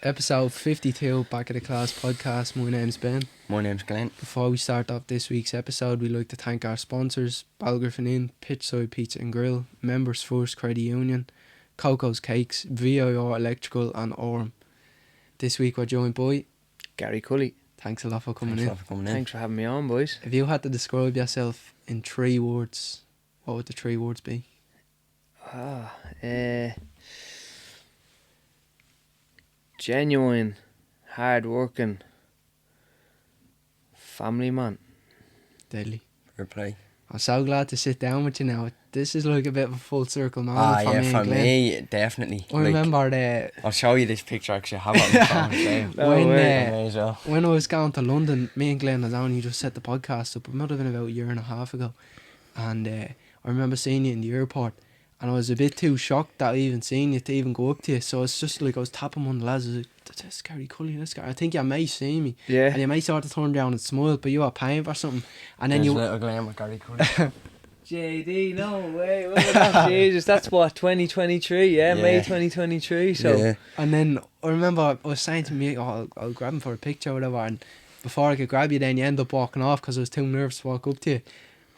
Episode 52, Back of the Class podcast. My name's Ben. My name's Glenn. Before we start off this week's episode, we'd like to thank our sponsors, Balgriffin Inn, Pitchside Pizza and Grill, Members First Credit Union, Coco's Cakes, VIR Electrical and Orem. This week we're joined by Gary Cully. Thanks a lot for coming Thanks in. Thanks for having me on, boys. If you had to describe yourself in 3 words, what would the 3 words be? Genuine, hard-working, family man. Deadly. Reply. I'm so glad to sit down with you now. This is like a bit of a full circle moment for me and for Glenn. me, definitely. I remember I'll show you this picture, actually. I have it on my phone. when I was going to London, me and Glenn had only just set the podcast up. It might have been about a year and a half ago. And I remember seeing you in the airport. And I was a bit too shocked that I even seen you to even go up to you. So it's just like I was tapping on the lads. I was like, that's Gary Cully, this guy. I think you may see me. Yeah. And you may sort of turn down and smile, but you were paying for something. And then There's you... a little Glenn with Gary Cully. JD, no way. What was that? Jesus, that's what, 2023, yeah? May 2023, so... Yeah. And then I remember I was saying to me, oh, I'll grab him for a picture or whatever. And before I could grab you, then you end up walking off because I was too nervous to walk up to you.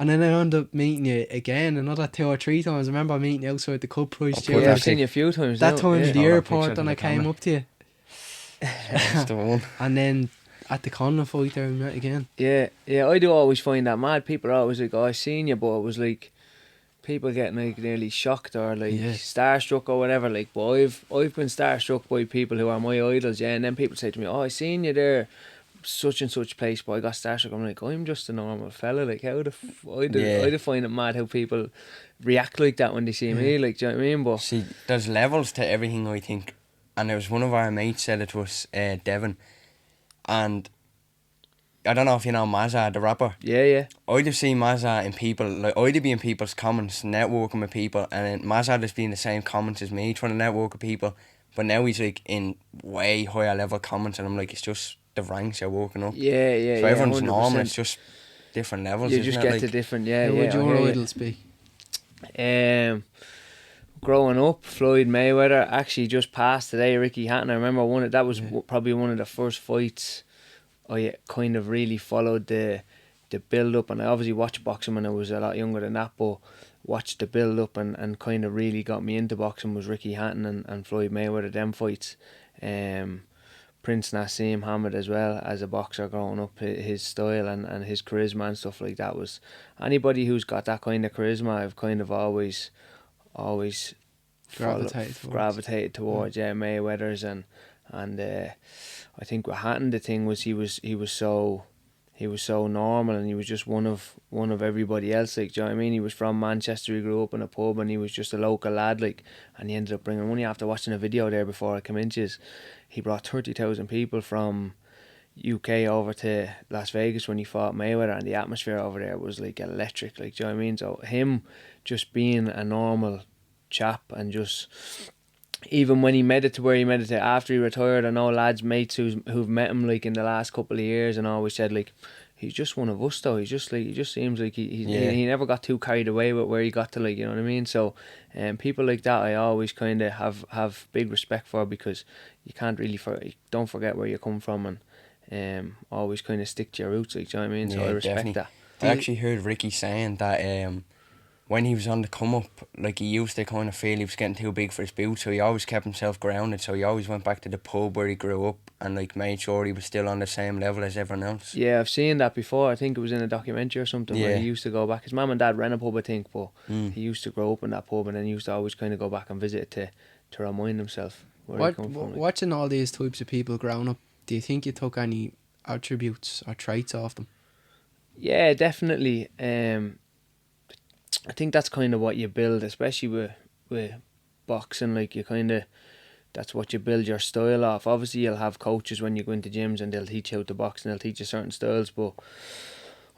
And then I ended up meeting you again another 2 or 3 times. I remember meeting you outside the Cup Prize. Yeah, I've seen you a few times. That time at the Yeah. airport, and I came up to you. That's the one. And then at the Conlon fight there we met again. Yeah, I do always find that mad. People are always like, oh, I seen you, but it was like people getting like nearly shocked or like starstruck or whatever. Like, but I've been starstruck by people who are my idols, yeah. And then people say to me, oh, I seen you there, such and such place, but I got starstruck. I'm like, I'm just a normal fella. Like, how the I do find it mad how people react like that when they see me. Like, do you know what I mean? But See, there's levels to everything, I think. And there was one of our mates said it to us, Devon. And I don't know if you know Mazza, the rapper. yeah. I'd have seen Mazza in people, like I'd be in people's comments, networking with people, and then Mazza just be in the same comments as me, trying to network with people. But now he's like in way higher level comments, and I'm like, it's just the ranks you're walking up. Yeah. So everyone's 100%. normal, it's just different levels. You isn't just it? get Like, to different, Who would your idols be? Growing up, Floyd Mayweather actually just passed today. Ricky Hatton, I remember that was probably one of the first fights I kind of really followed the build up, and I obviously watched boxing when I was a lot younger than that, but watched the build up and kind of really got me into boxing was Ricky Hatton and Floyd Mayweather, them fights. Prince Nassim Hamid as well, as a boxer growing up, his style and his charisma and stuff like that was anybody who's got that kind of charisma I've kind of always gravitated towards Mayweather's and I think with Hatton the thing was he was so normal and he was just one of everybody else, like, do you know what I mean? He was from Manchester, he grew up in a pub and he was just a local lad, like, and he ended up bringing money. After watching a video there before I came into he brought 30,000 people from UK over to Las Vegas when he fought Mayweather, and the atmosphere over there was like electric, like, do you know what I mean? So him just being a normal chap and just even when he made it to where he made it to after he retired, I know lads, mates who've met him like in the last couple of years and always said like he's just one of us though. He just seems like he never got too carried away with where he got to, like, you know what I mean? So people like that I always kind of have big respect for, because you can't really don't forget where you come from and always kind of stick to your roots, like, do you know what I mean? So I respect definitely. that. I actually heard Ricky saying that when he was on the come up, like, he used to kind of feel he was getting too big for his boots, so he always kept himself grounded. So he always went back to the pub where he grew up and like made sure he was still on the same level as everyone else. Yeah, I've seen that before. I think it was in a documentary or something where he used to go back. His mum and dad ran a pub, I think, but he used to grow up in that pub and then he used to always kind of go back and visit it to remind himself where he come from. Watching all these types of people growing up, do you think you took any attributes or traits off them? Yeah, definitely. I think that's kind of what you build, especially with boxing. Like, you kind of, that's what you build your style off. Obviously, you'll have coaches when you go into gyms and they'll teach you how to box and they'll teach you certain styles. But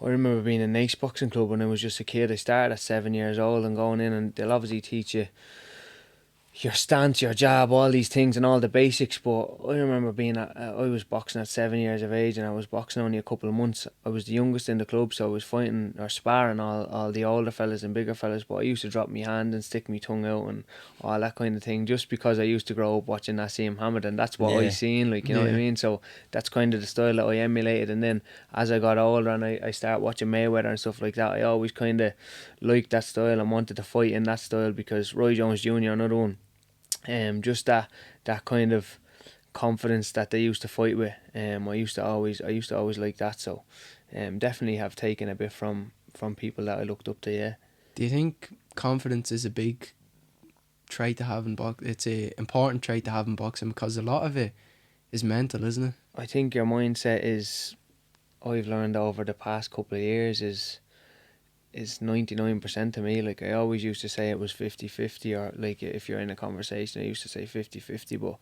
I remember being in Nace Boxing Club when I was just a kid. I started at 7 years old and going in, and they'll obviously teach you your stance, your jab, all these things and all the basics. But I remember I was boxing at 7 years of age, and I was boxing only a couple of months. I was the youngest in the club, so I was fighting or sparring all the older fellas and bigger fellas. But I used to drop my hand and stick my tongue out and all that kind of thing, just because I used to grow up watching Nassim Hamid, and that's what I Yeah. seen, like, you know what I Yeah. mean. So that's kind of the style that I emulated. And then as I got older and I started watching Mayweather and stuff like that, I always kind of liked that style and wanted to fight in that style, because Roy Jones Jr., another one, just that kind of confidence that they used to fight with. I used to always like that. So, definitely have taken a bit from people that I looked up to. Yeah. Do you think confidence is a big trait to have in box? It's a important trait to have in boxing, because a lot of it is mental, isn't it? I think your mindset is, I've learned over the past couple of years, is 99% to me. Like, I always used to say it was 50-50, or like if you're in a conversation I used to say 50-50, but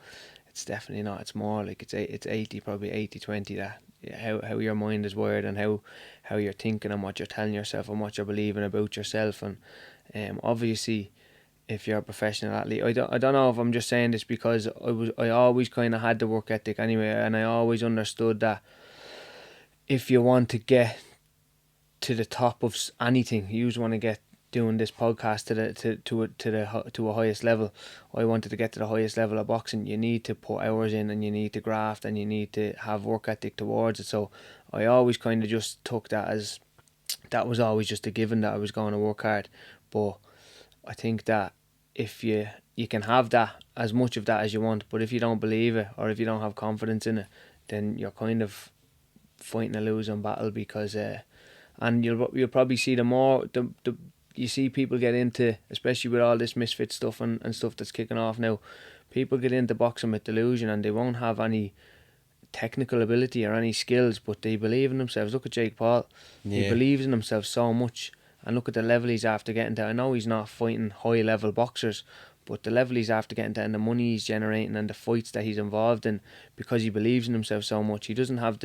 it's definitely not. It's more like it's 80, probably 80-20, that how your mind is wired, and how you're thinking, and what you're telling yourself, and what you're believing about yourself. And obviously, if you're a professional athlete, I don't know if I'm just saying this because I always kind of had the work ethic anyway, and I always understood that if you want to get to the top of anything, you just want to get doing this podcast to a highest level. I wanted to get to the highest level of boxing. You need to put hours in, and you need to graft, and you need to have work ethic towards it. So I always kind of just took that as, that was always just a given, that I was going to work hard. But I think that if you can have that, as much of that as you want, but if you don't believe it, or if you don't have confidence in it, then you're kind of fighting a losing battle. Because and you'll probably see the you see people get into, especially with all this misfit stuff and stuff that's kicking off now, people get into boxing with delusion, and they won't have any technical ability or any skills, but they believe in themselves. Look at Jake Paul. He Yeah. believes in himself so much, and look at the level he's after getting to. I know he's not fighting high level boxers, but the level he's after getting to, and the money he's generating, and the fights that he's involved in, because he believes in himself so much. He doesn't have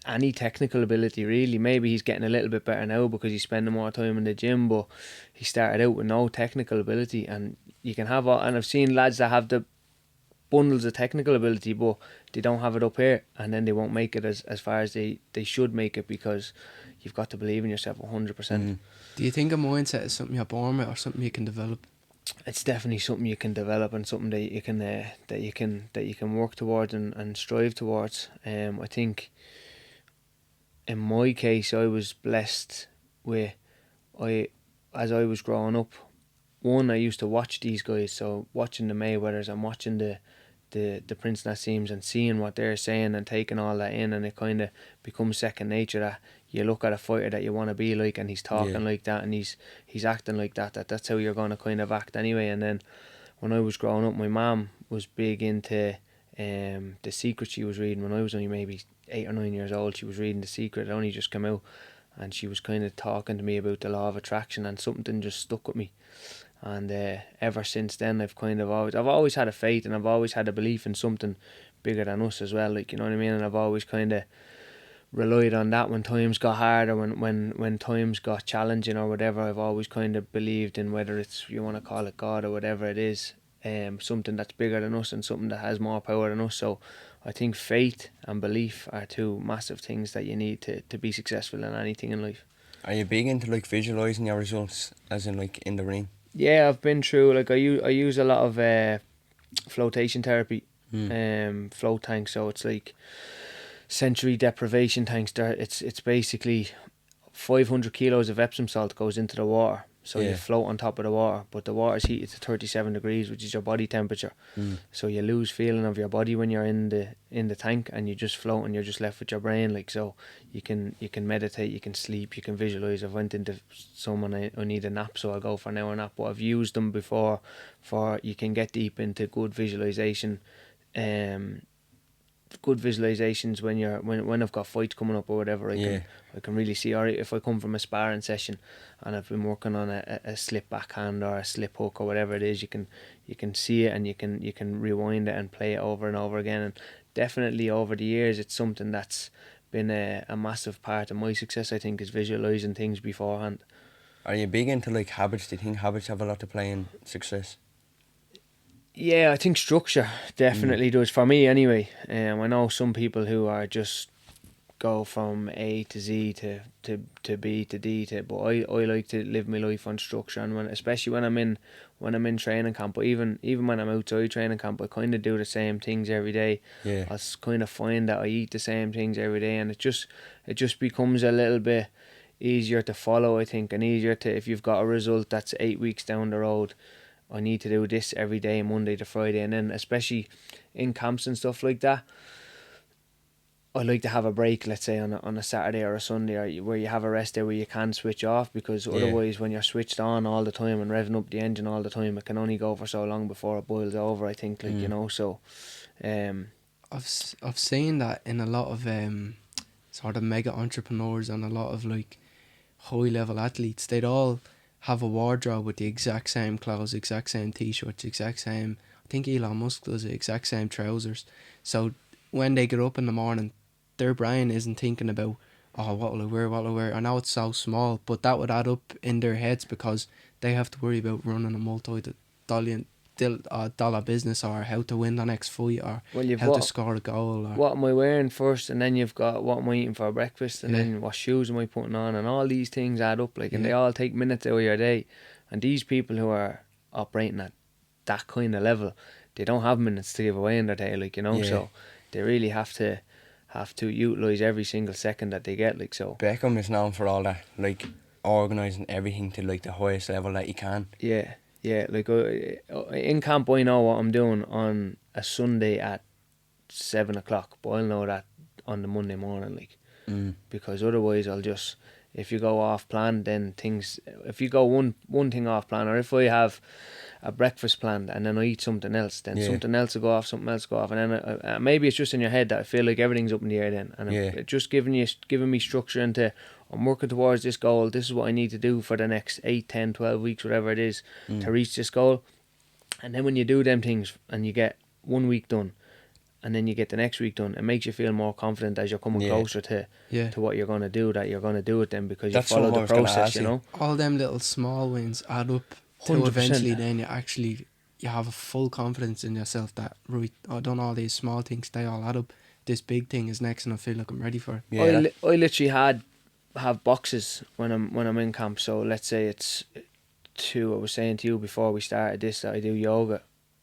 any technical ability really. Maybe he's getting a little bit better now because he's spending more time in the gym, but he started out with no technical ability. And you can have and I've seen lads that have the bundles of technical ability, but they don't have it up here, and then they won't make it as far as they should make it, because you've got to believe in yourself 100%. Do you think a mindset is something you're born with, or something you can develop? It's definitely something you can develop, and something that you can work towards and strive towards. I think in my case, I was blessed with, as I was growing up, one, I used to watch these guys, so watching the Mayweathers and watching the Prince Naseems, and seeing what they're saying and taking all that in, and it kind of becomes second nature, that you look at a fighter that you want to be like, and he's talking like that, and he's acting like that's how you're going to kind of act anyway. And then when I was growing up, my mum was big into The Secret. She was reading when I was only maybe 8 or 9 years old. She was reading The Secret. It only just came out, and she was kind of talking to me about the law of attraction, and something just stuck with me. And ever since then, I've always had a faith, and I've always had a belief in something bigger than us as well, like, you know what I mean. And I've always kind of relied on that when times got hard, or when times got challenging or whatever. I've always kind of believed in, whether it's, you want to call it God or whatever it is, something that's bigger than us, and something that has more power than us. So I think faith and belief are two massive things that you need to be successful in anything in life. Are you big into like visualizing your results, as in like in the ring? Yeah, I've been through, like, I use a lot of flotation therapy, float tanks. So it's like sensory deprivation tanks. It's basically 500 kilos of Epsom salt goes into the water, so you float on top of the water, but the water's heated to 37 degrees, which is your body temperature. So you lose feeling of your body when you're in the tank, and you just float, and you're just left with your brain. Like, so you can meditate, you can sleep, you can visualize. I've went into someone, I need a nap, so I'll go for an hour nap, but I've used them before. For you can get deep into good visualization, good visualizations when I've got fights coming up or whatever. I can really see, or if I come from a sparring session and I've been working on a slip backhand or a slip hook or whatever it is, you can see it, and you can rewind it and play it over and over again. And definitely over the years, it's something that's been a massive part of my success, I think, is visualizing things beforehand. Are you big into like habits? Do you think habits have a lot to play in success? Yeah, I think structure definitely does for me anyway. I know some people who are just go from A to Z to B to D to, but I like to live my life on structure, and especially when I'm in training camp, but even when I'm outside training camp, I kind of do the same things every day. Yeah. I kind of find that I eat the same things every day, and it just becomes a little bit easier to follow, I think, and easier to, if you've got a result that's 8 weeks down the road, I need to do this every day, Monday to Friday, and then especially in camps and stuff like that, I like to have a break, let's say on a Saturday or a Sunday, or where you have a rest day where you can switch off, because otherwise when you're switched on all the time and revving up the engine all the time, it can only go for so long before it boils over, I think, like, you know. So I've seen that in a lot of sort of mega entrepreneurs and a lot of like high level athletes. They'd all have a wardrobe with the exact same clothes, exact same t-shirts, exact same, I think Elon Musk does the exact same trousers. So when they get up in the morning, their brain isn't thinking about, oh, what will I wear. I know it's so small, but that would add up in their heads, because they have to worry about running a multi-dollar business, or how to win the next fight, or how to score a goal, or what am I wearing first, and then you've got what am I eating for breakfast, and then what shoes am I putting on, and all these things add up, like, and they all take minutes out of your day. And these people who are operating at that kind of level, they don't have minutes to give away in their day, like, you know. So they really have to utilise every single second that they get, like. So Beckham is known for all that, like organising everything to like the highest level that you can. Yeah, like in camp I know what I'm doing on a Sunday at 7 o'clock, but I'll know that on the Monday morning, like, because otherwise I'll just, if you go off plan, then things, if you go one thing off plan, or if I have a breakfast planned and then I eat something else, then something else will go off, something else go off, and then maybe it's just in your head that I feel like everything's up in the air then, and it just giving me structure into, I'm working towards this goal, this is what I need to do for the next 8, 10, 12 weeks, whatever it is, to reach this goal. And then when you do them things and you get 1 week done, and then you get the next week done, it makes you feel more confident as you're coming closer to what you're going to do, that you're going to do it then, because That's you follow the process, you know. All them little small wins add up to 100%. eventually then you have a full confidence in yourself that, right, I've done all these small things, they all add up, this big thing is next and I feel like I'm ready for it. I literally have boxes when I'm in camp. So let's say it's 2, I was saying to you before we started this, that I do yoga.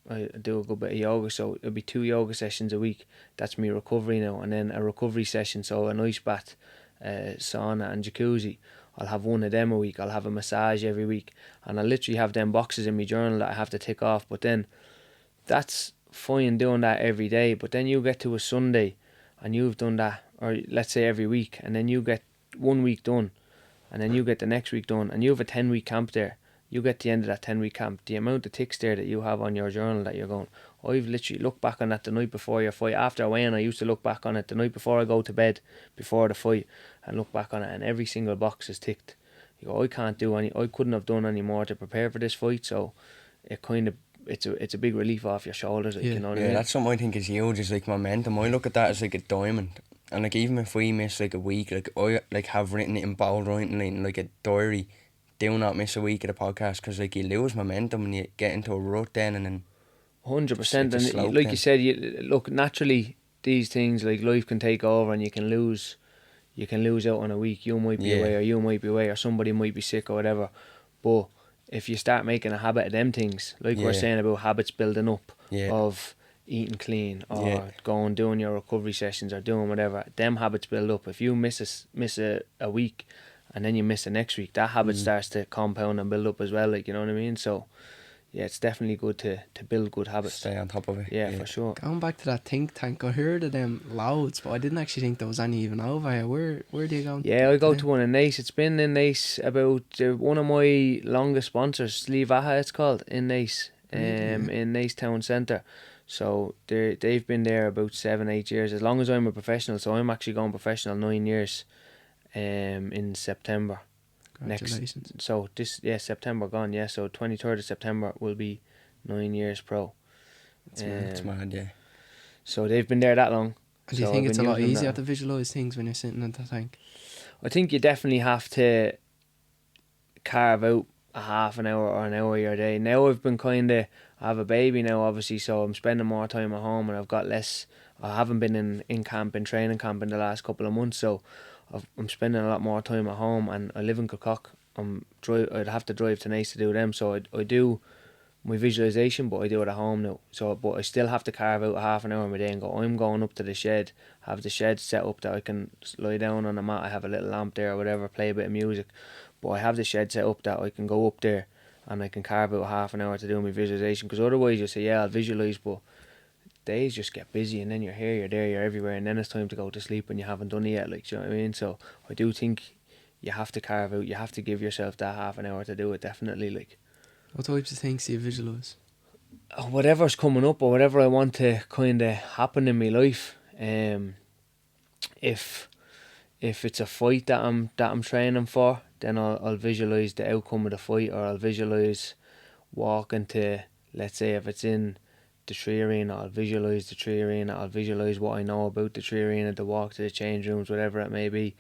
I do a good bit of yoga, so it'll be 2 yoga sessions a week. That's me recovery now, and then a recovery session, so an ice bath, sauna and jacuzzi. I'll have one of them a week. I'll have a massage every week, and I literally have them boxes in my journal that I have to tick off. But then that's fine doing that every day, but then you get to a Sunday and you've done that, or let's say every week, and then you get 1 week done, and then you get the next week done, and you have a 10-week camp there. You get to the end of that 10-week camp, the amount of ticks there that you have on your journal that you're going, I've literally looked back on that the night before your fight. After weighing, I used to look back on it the night before I go to bed, before the fight, and look back on it, and every single box is ticked. You go, I couldn't have done any more to prepare for this fight, so it kind of, it's a big relief off your shoulders, like, you know what I mean? That's something I think is huge, is like momentum. I look at that as like a diamond, and like even if we miss like a week, like I like have written it in bold writing, in like a diary, do not miss a week of the podcast, because like you lose momentum and you get into a rut then, and then 100%. And like you said, look, naturally these things, like life can take over and you can lose out on a week. You might be away, or you might be away, or somebody might be sick or whatever. But if you start making a habit of them things, like we're saying about habits building up, of eating clean, or going doing your recovery sessions, or doing whatever, them habits build up. If you miss a week and then you miss the next week, that habit starts to compound and build up as well, like, you know what I mean? So yeah, it's definitely good to build good habits. Stay on top of it. Yeah, for sure. Going back to that think tank, I heard of them loads, but I didn't actually think there was any even over here. Where do you go? Yeah, I go to one in Nace. It's been in Nace about one of my longest sponsors, Sleevaha it's called, in Nace, in Nace Town Centre. So they've been there about 7-8 years, as long as I'm a professional. So I'm actually going professional 9 years in September. Congratulations. So September gone, so 23rd of September will be 9 years pro. It's mad, yeah. So they've been there that long. And do you think it's a lot easier to visualise things when you're sitting in the tank? I think you definitely have to carve out a half an hour or an hour of your day. Now I'm I have a baby now, obviously, so I'm spending more time at home, and I've got less. I haven't been in camp, in training camp in the last couple of months, so I'm spending a lot more time at home, and I live in Kilcock. I'd have to drive to Nice to do them, so I do my visualization, but I do it at home now. So, but I still have to carve out half an hour of my day and go. I'm going up to the shed, have the shed set up that I can lie down on a mat. I have a little lamp there or whatever, play a bit of music. But I have the shed set up that I can go up there and I can carve out half an hour to do my visualization. Because otherwise you say, yeah, I'll visualize, but days just get busy, and then you're here, you're there, you're everywhere, and then it's time to go to sleep and you haven't done it yet. Like, do you know what I mean? So I do think you have to carve out, you have to give yourself that half an hour to do it, definitely. Like, What types of things do you visualise? Whatever's coming up, or whatever I want to kind of happen in my life. If it's a fight that I'm training for, then I'll visualise the outcome of the fight, or I'll visualise walking to, let's say if it's in the tree arena, I'll visualise the tree arena, I'll visualise what I know about the tree arena, the walk to the change rooms, whatever it may be.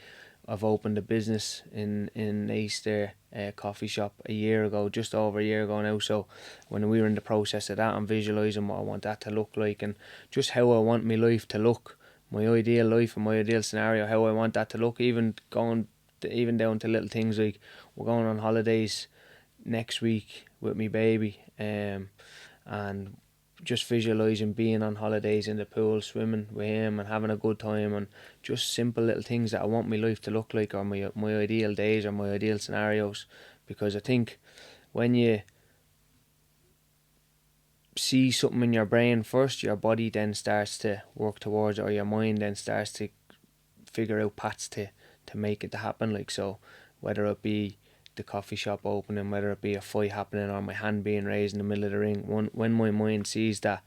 I've opened a business in Nice there, a coffee shop, a year ago, just over a year ago now. So when we were in the process of that, I'm visualising what I want that to look like, and just how I want my life to look, my ideal life and my ideal scenario, how I want that to look, even down to little things like we're going on holidays next week with my baby, and just visualising being on holidays in the pool, swimming with him and having a good time, and just simple little things that I want my life to look like, or my ideal days or my ideal scenarios. Because I think when you see something in your brain first, your body then starts to work towards it, or your mind then starts to figure out paths to make it to happen. Like, so whether it be the coffee shop opening, whether it be a fight happening, or my hand being raised in the middle of the ring, when my mind sees that,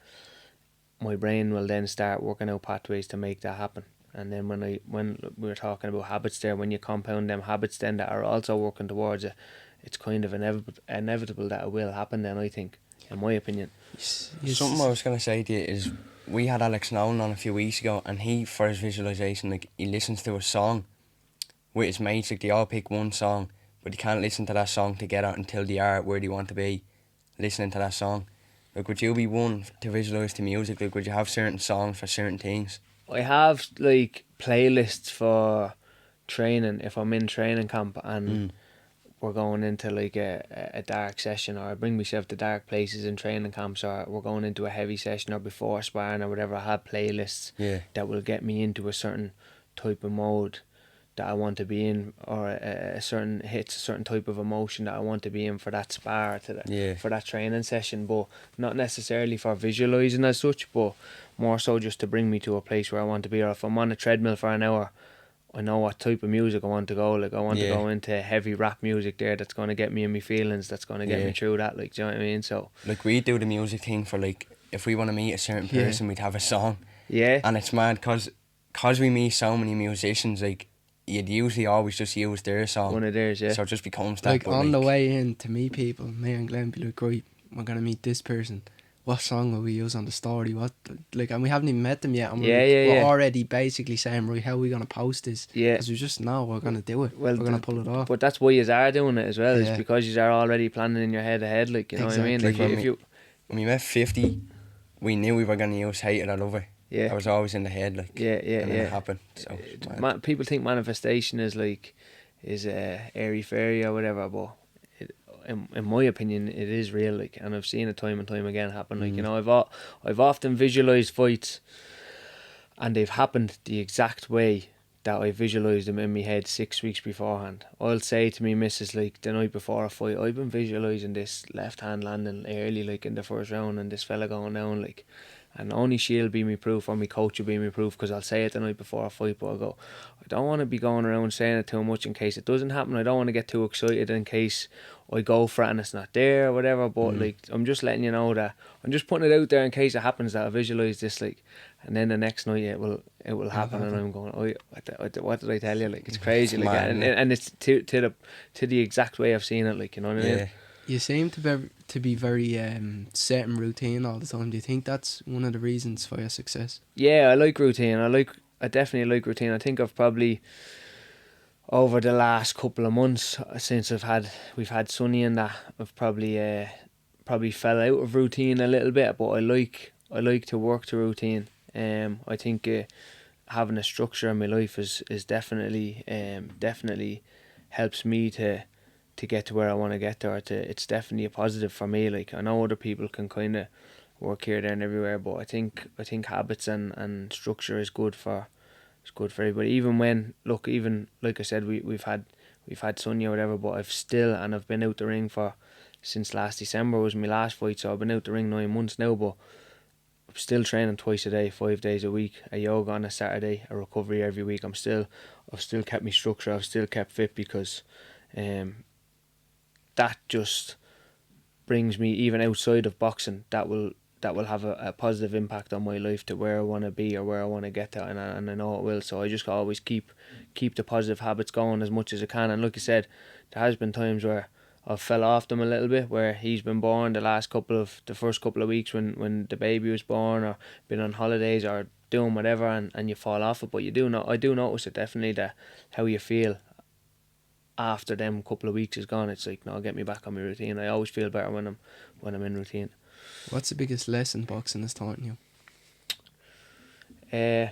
my brain will then start working out pathways to make that happen. And then when we were talking about habits there, when you compound them habits then that are also working towards it, it's kind of inevitable that it will happen then, I think, in my opinion. Something I was going to say to you is, we had Alex Nolan on a few weeks ago, and he, for his visualisation, like, he listens to a song with his mates. Like, they all pick one song, but you can't listen to that song together until they are where they want to be listening to that song. Like, would you be one to visualise the music? Like, would you have certain songs for certain things? I have like playlists for training if I'm in training camp and we're going into like a dark session, or I bring myself to dark places in training camps, or we're going into a heavy session, or before sparring or whatever. I have playlists that will get me into a certain type of mode that I want to be in, or a certain type of emotion that I want to be in for that spar, for that training session, but not necessarily for visualising as such, but more so just to bring me to a place where I want to be. Or if I'm on a treadmill for an hour, I know what type of music I want to go. Like, I want to go into heavy rap music there that's going to get me in my feelings, that's going to get me through that. Like, do you know what I mean? So, like, we do the music thing for, like, if we want to meet a certain person, we'd have a song. Yeah. And it's mad because we meet so many musicians, like, you'd usually always just use their song. One of theirs, yeah. So it just becomes that. Like, on the way in to meet people, me and Glenn be like, right, we're going to meet this person. What song will we use on the story? What, like, and we haven't even met them yet, and we're already basically saying, right, how are we going to post this? Yeah. Because we just know we're going to do it. Well, we're going to pull it off. But that's why you are doing it as well, is because you are already planning in your head ahead, like, you know what I mean? Like, when we met 50, we knew we were going to use Hate It or Love It. Yeah. That was always in the head, like, and then it happened. So people think manifestation is like, airy fairy or whatever, but in my opinion, it is real, like, and I've seen it time and time again happen. Like, you know, I've often visualised fights, and they've happened the exact way that I visualised them in my head 6 weeks beforehand. I'll say to me missus, like, the night before a fight, I've been visualising this left hand landing early, like, in the first round, and this fella going down, like, and only she'll be me proof, or my coach will be me proof, because I'll say it the night before a fight, but I'll go, I don't want to be going around saying it too much in case it doesn't happen. I don't want to get too excited in case I go for it and it's not there or whatever, but like, I'm just letting you know that I'm just putting it out there in case it happens, that I visualise this, like, and then the next night it will happen, and I'm going, what did I tell you? Like, it's crazy, like, and it's to the exact way I've seen it, like, you know what I mean? You seem to be very set in routine all the time. Do you think that's one of the reasons for your success? Yeah, I like routine. I definitely like routine. I think I've probably, over the last couple of months since we've had Sonny and that, I've probably probably fell out of routine a little bit, but I like to work to routine. I think having a structure in my life is definitely helps me to get to where I want to get to. Or it's definitely a positive for me. Like, I know other people can kind of work here, there, and everywhere, but I think habits and structure is good for everybody. Even when, look, even like I said, we've had Sonia or whatever, but I've been out the ring for, since last December was my last fight, so I've been out the ring 9 months now, but I'm still training twice a day, 5 days a week, a yoga on a Saturday, a recovery every week. I've still kept my structure, I've still kept fit, because that just brings me, even outside of boxing, that will have a positive impact on my life, to where I want to be or where I want to get to, and I know it will. So I just always keep the positive habits going as much as I can. And like I said, there has been times where I've fell off them a little bit, where he's been born the first couple of weeks when the baby was born, or been on holidays, or doing whatever, and you fall off it. But I do notice it definitely, that how you feel after them couple of weeks is gone. It's like, no, get me back on my routine. I always feel better when I'm in routine. What's the biggest lesson boxing has taught you? I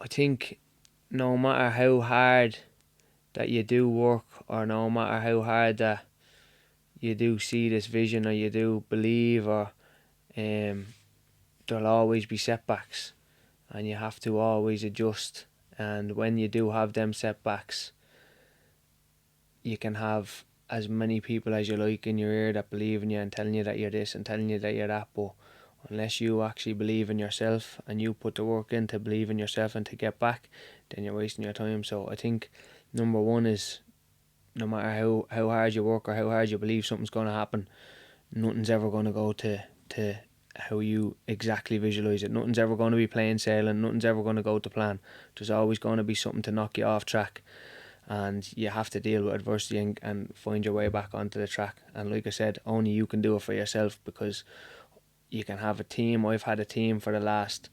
think no matter how hard that you do work, or no matter how hard that you do see this vision, or you do believe, or there'll always be setbacks, and you have to always adjust. And when you do have them setbacks, you can have as many people as you like in your ear that believe in you and telling you that you're this and telling you that you're that, but unless you actually believe in yourself and you put the work in to believe in yourself and to get back, then you're wasting your time. So I think number one is, no matter how hard you work or how hard you believe something's going to happen, nothing's ever going to go to how you exactly visualise it. Nothing's ever going to be plain sailing. Nothing's ever going to go to plan. There's always going to be something to knock you off track, and you have to deal with adversity and find your way back onto the track. And like I said, only you can do it for yourself, because you can have a team. I've had a team for the last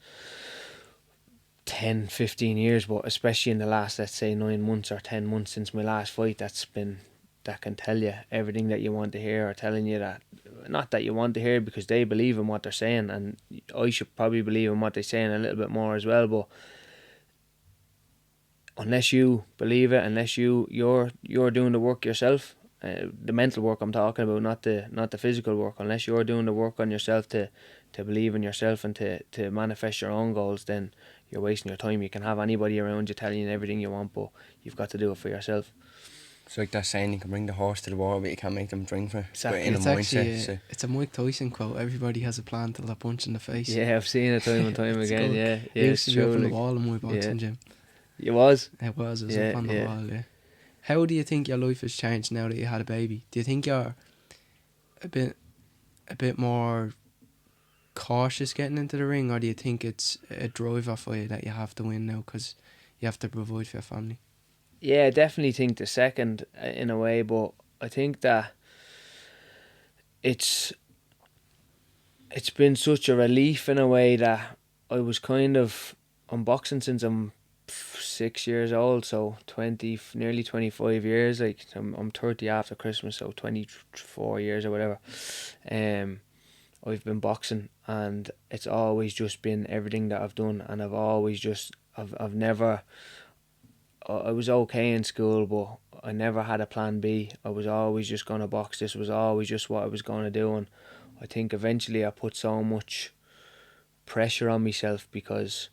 10-15 years, but especially in the last, let's say, 9 months or 10 months since my last fight, that can tell you everything that you want to hear, or telling you that, not that you want to hear, because they believe in what they're saying, and I should probably believe in what they're saying a little bit more as well. But unless you believe it, unless you're doing the work yourself, the mental work I'm talking about, not the physical work, unless you're doing the work on yourself to believe in yourself and to manifest your own goals, then you're wasting your time. You can have anybody around you telling you everything you want, but you've got to do it for yourself. It's like that saying, you can bring the horse to the water, but you can't make them drink from it. Exactly. But in It's a actually mindset. it's a Mike Tyson quote. Everybody has a plan till they're punched in the face. Yeah, I've seen it time and time It's again. good. Yeah, It used to be up on the like, wall in my boxing gym. it was. It was Yeah, up on the wall, yeah. How do you think your life has changed now that you had a baby? Do you think you're a bit more cautious getting into the ring, or do you think it's a driver for you that you have to win now because you have to provide for your family? Yeah, I definitely think the second, in a way, but I think that it's been such a relief in a way, that I was kind of unboxing since I'm 6 years old, so nearly 25 years. Like, I'm 30 after Christmas, so 24 years or whatever. I've been boxing, and it's always just been everything that I've done, and I've never. I was okay in school, but I never had a plan B. I was always just going to box. This was always just what I was going to do, and I think eventually I put so much pressure on myself, because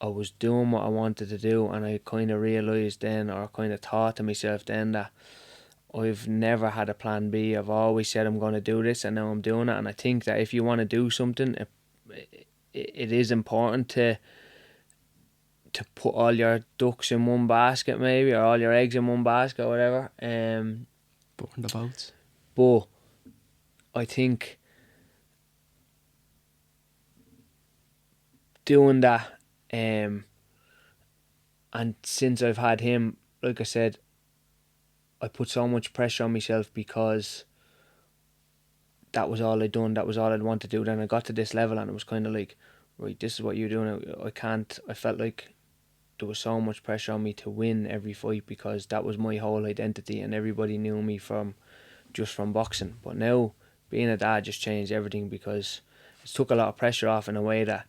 I was doing what I wanted to do, and I kind of realised then, or kind of thought to myself then, that I've never had a plan B. I've always said I'm going to do this, and now I'm doing it. And I think that if you want to do something, it is important to put all your ducks in one basket, maybe, or all your eggs in one basket, or whatever. Burn the boats. But I think doing that, and since I've had him, like I said, I put so much pressure on myself, because that was all I'd done, that was all I'd want to do. Then I got to this level, and it was kind of like, right, this is what you're doing. I felt like there was so much pressure on me to win every fight, because that was my whole identity, and everybody knew me from just from boxing. But now being a dad just changed everything, because it took a lot of pressure off in a way that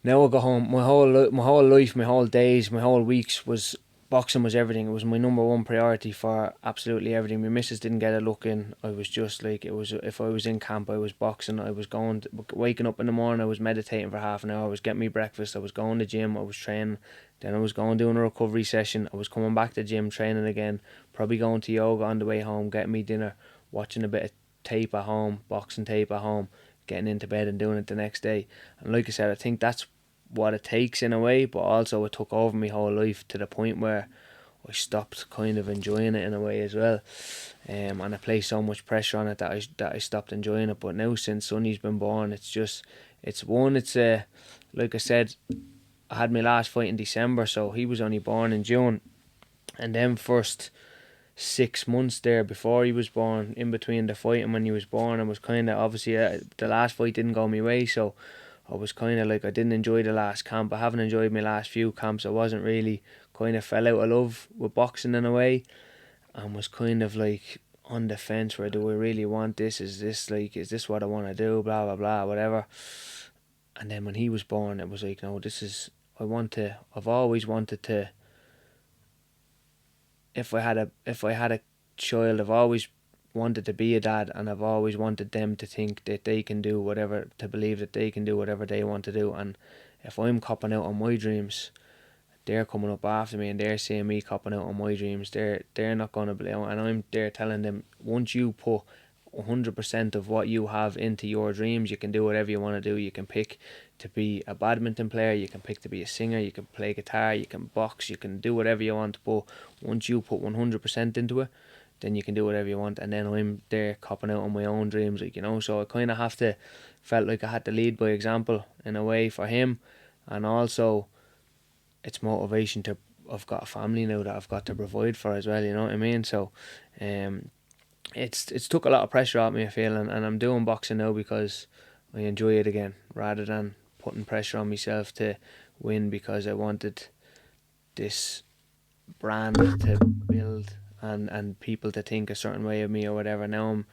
now I go home, my whole life, my whole days, my whole weeks was boxing was everything. It was my number one priority for absolutely everything. My missus didn't get a look in. I was just like, it was, if I was in camp, I was boxing. I was waking up in the morning, I was meditating for half an hour, I was getting me breakfast, I was going to gym, I was training, then I was going doing a recovery session, I was coming back to gym, training again, probably going to yoga on the way home, getting me dinner, watching a bit of tape at home, boxing tape at home, getting into bed and doing it the next day. And like I said, I think that's what it takes in a way, but also it took over my whole life to the point where I stopped kind of enjoying it in a way as well. And I placed so much pressure on it that I stopped enjoying it. But now since Sonny's been born, it's like I said, I had my last fight in December, so he was only born in June, and then first 6 months there before he was born, in between the fight and when he was born, I was kind of, obviously the last fight didn't go my way, so I was kind of like, I didn't enjoy the last camp. I haven't enjoyed my last few camps. I wasn't really, kind of fell out of love with boxing in a way, and was kind of like on the fence where, do I really want this? Is this what I want to do? Blah, blah, blah, whatever. And then when he was born, it was like, no, I've always wanted to, if I had a child, I've always wanted to be a dad, and I've always wanted them to think that they can do whatever, to believe that they can do whatever they want to do. And if I'm copping out on my dreams, they're coming up after me and they're seeing me copping out on my dreams. They're not going to believe, and I'm there telling them, once you put 100% of what you have into your dreams, you can do whatever you want to do. You can pick to be a badminton player, you can pick to be a singer, you can play guitar, you can box, you can do whatever you want. But once you put 100% into it, then you can do whatever you want. And then I'm there copping out on my own dreams, like, you know. So I kind of felt like I had to lead by example in a way for him, and also it's motivation to, I've got a family now that I've got to provide for as well, you know what I mean? So it's took a lot of pressure off me, I feel, and I'm doing boxing now because I enjoy it again, rather than putting pressure on myself to win because I wanted this brand to build and people to think a certain way of me or whatever. Now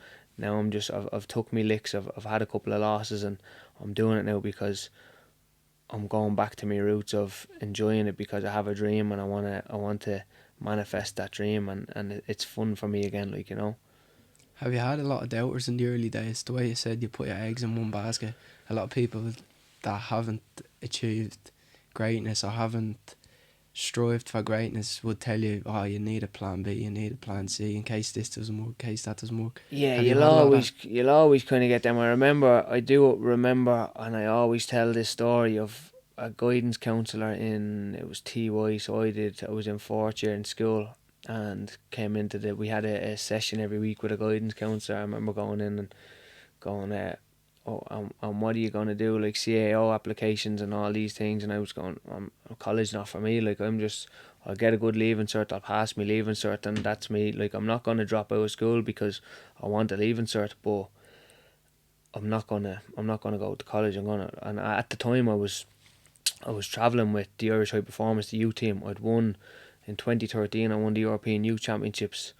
I'm just, I've took me licks, I've had a couple of losses, and I'm doing it now because I'm going back to my roots of enjoying it, because I have a dream and I want to manifest that dream, and it's fun for me again, like, you know. Have you had a lot of doubters in the early days? The way you said you put your eggs in one basket, a lot of people that haven't achieved greatness or haven't strived for greatness would tell you, oh, you need a plan B, you need a plan C in case this doesn't work, in case that doesn't work. Yeah, you'll always kind of get them. I do remember, and I always tell this story of a guidance counsellor it was TY, so I was in fourth year in school, and we had a session every week with a guidance counsellor. I remember going in and going, what are you going to do, like CAO applications and all these things, and I was going, college not for me, like I'll get a good leaving cert, I'll pass my leaving cert, and that's me, like I'm not going to drop out of school because I want a leaving cert, but I'm not gonna go to college. And at the time I was travelling with the Irish High Performance, the youth team. I'd won in 2013, I won the European Youth Championships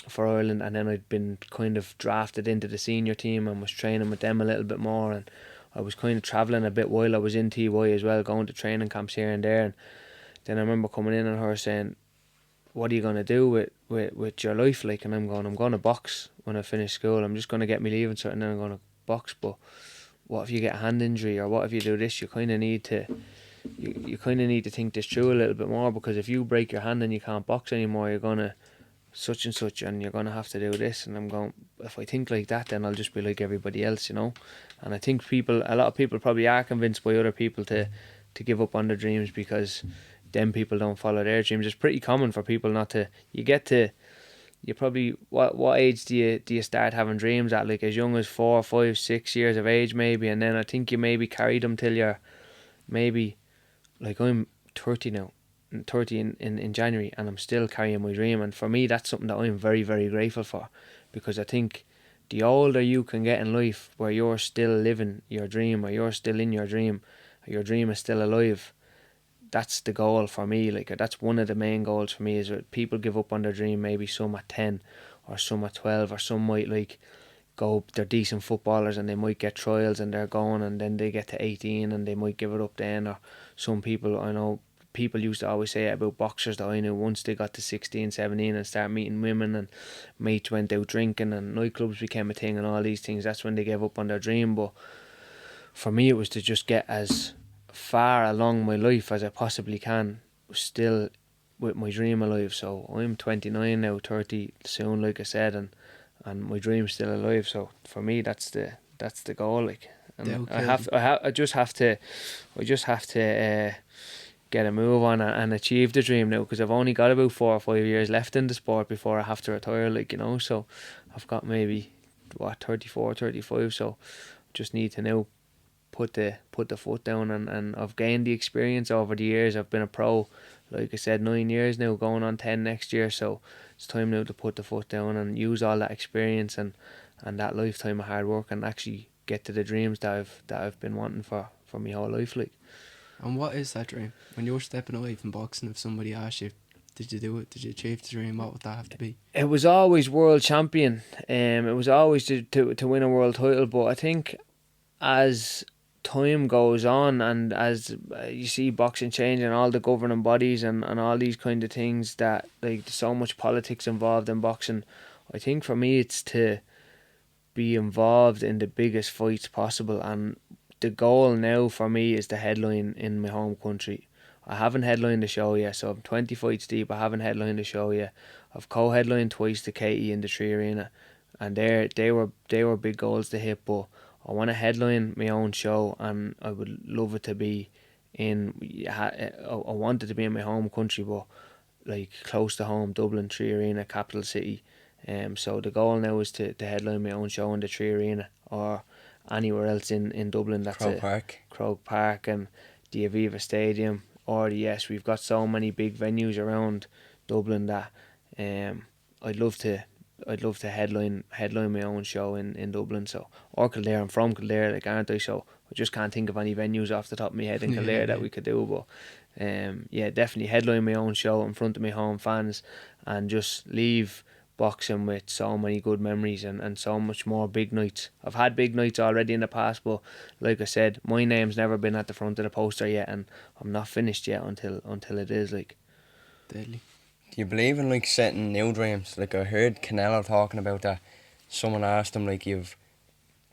for Ireland, and then I'd been kind of drafted into the senior team and was training with them a little bit more, and I was kind of travelling a bit while I was in TY as well, going to training camps here and there. And then I remember coming in and her saying, what are you going to do with your life, like? And I'm going to box when I finish school. I'm just going to get me leaving cert and then I'm going to box. But what if you get a hand injury, or what if you do this? You kind of need to think this through a little bit more, because if you break your hand and you can't box anymore, you're going to such and such, and you're going to have to do this. And I'm going, if I think like that, then I'll just be like everybody else, you know. And I think a lot of people probably are convinced by other people to give up on their dreams because them people don't follow their dreams. It's pretty common for people not to. You probably, what age do you start having dreams at? Like as young as 4, 5, 6 years of age maybe, and then I think you maybe carry them till you're maybe, like I'm 30 now, 30 in January, and I'm still carrying my dream. And for me, that's something that I'm very, very grateful for, because I think the older you can get in life, where you're still living your dream, or you're still in your dream is still alive, that's the goal for me. Like, that's one of the main goals for me, is that people give up on their dream, maybe some at 10 or some at 12, or some might like go, they're decent footballers and they might get trials and they're going, and then they get to 18 and they might give it up then. Or some people, I know people used to always say it about boxers that I knew, once they got to 16, 17 and start meeting women and mates went out drinking and nightclubs became a thing and all these things, that's when they gave up on their dream. But for me, it was to just get as far along my life as I possibly can, still with my dream alive. So I'm 29 now, 30 soon, like I said, and my dream's still alive. So for me, that's the goal. Like, and I just have to get a move on and achieve the dream now, because I've only got about 4 or 5 years left in the sport before I have to retire. Like, you know, so I've got maybe 34, 35. So just need to now put the foot down, and I've gained the experience over the years. I've been a pro, like I said, 9 years now, going on 10 next year. So it's time now to put the foot down and use all that experience and that lifetime of hard work, and actually get to the dreams that I've been wanting for my whole life. Like. And what is that dream? When you're stepping away from boxing, if somebody asked you, did you do it? Did you achieve the dream? What would that have to be? It was always world champion. It was always to win a world title. But I think as time goes on, and as you see boxing change and all the governing bodies and all these kind of things, that like there's so much politics involved in boxing, I think for me it's to be involved in the biggest fights possible. And the goal now for me is to headline in my home country. I haven't headlined the show yet, so I'm 20 fights deep. I haven't headlined the show yet. I've co-headlined twice the KE in the Tree Arena, and they were big goals to hit. But I want to headline my own show, and I would love it to be in. I want it to be in my home country, but like close to home, Dublin, Tree Arena, capital city. So the goal now is to headline my own show in the Tree Arena, or anywhere else in Dublin. That's Croke Park and the Aviva Stadium, or we've got so many big venues around Dublin that I'd love to headline my own show in Dublin. So, or Kildare. I'm from Kildare, like, aren't I? So I just can't think of any venues off the top of my head in Kildare that we could do. But definitely headline my own show in front of my home fans, and just leave boxing with so many good memories and so much more big nights. I've had big nights already in the past, but like I said, my name's never been at the front of the poster yet, and I'm not finished yet until it is. Like, deadly. Do you believe in like setting new dreams? Like, I heard Canelo talking about that. Someone asked him, like, you've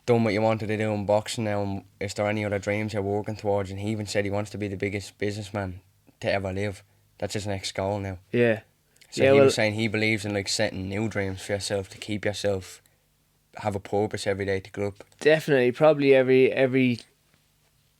done what you wanted to do in boxing now, and is there any other dreams you're working towards? And he even said he wants to be the biggest businessman to ever live. That's his next goal now. Yeah. So he was saying he believes in like setting new dreams for yourself, to keep yourself, have a purpose every day to grow up. Definitely, probably every